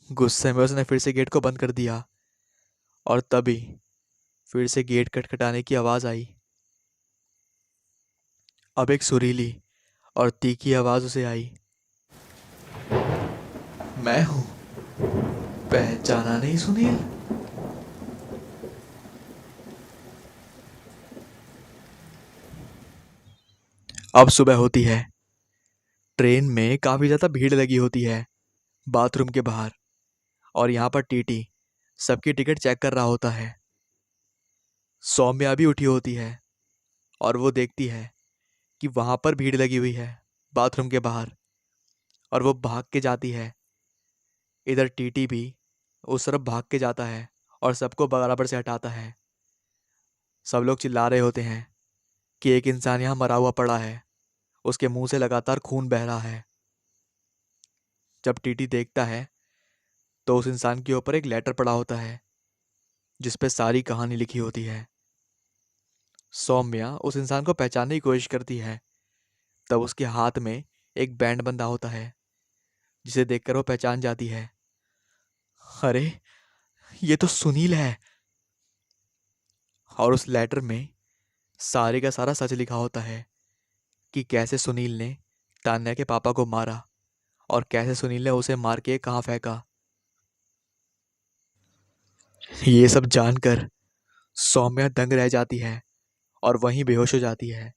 गुस्से में उसने फिर से गेट को बंद कर दिया और तभी फिर से गेट खटखटाने की आवाज आई। अब एक सुरीली और तीखी आवाज उसे आई। मैं हूं, पहचाना नहीं सुनील? अब सुबह होती है। ट्रेन में काफी ज्यादा भीड़ लगी होती है बाथरूम के बाहर, और यहाँ पर टीटी सबकी टिकट चेक कर रहा होता है। सौम्या भी उठी होती है और वो देखती है कि वहां पर भीड़ लगी हुई है बाथरूम के बाहर, और वो भाग के जाती है। इधर टीटी भी उस तरफ भाग के जाता है और सबको बराबर से हटाता है। सब लोग चिल्ला रहे होते हैं कि एक इंसान यहाँ मरा हुआ पड़ा है, उसके मुंह से लगातार खून बह रहा है। जब टीटी देखता है तो उस इंसान के ऊपर एक लेटर पड़ा होता है जिसपे सारी कहानी लिखी होती है। सौम्या उस इंसान को पहचानने की कोशिश करती है। तब उसके हाथ में एक बैंड बंधा होता है जिसे देखकर वो पहचान जाती है। अरे, ये तो सुनील है। और उस लेटर में सारे का सारा सच लिखा होता है कि कैसे सुनील ने तान्या के पापा को मारा और कैसे सुनील ने उसे मार के कहाँ फेंका। ये सब जानकर सौम्या दंग रह जाती है और वहीं बेहोश हो जाती है।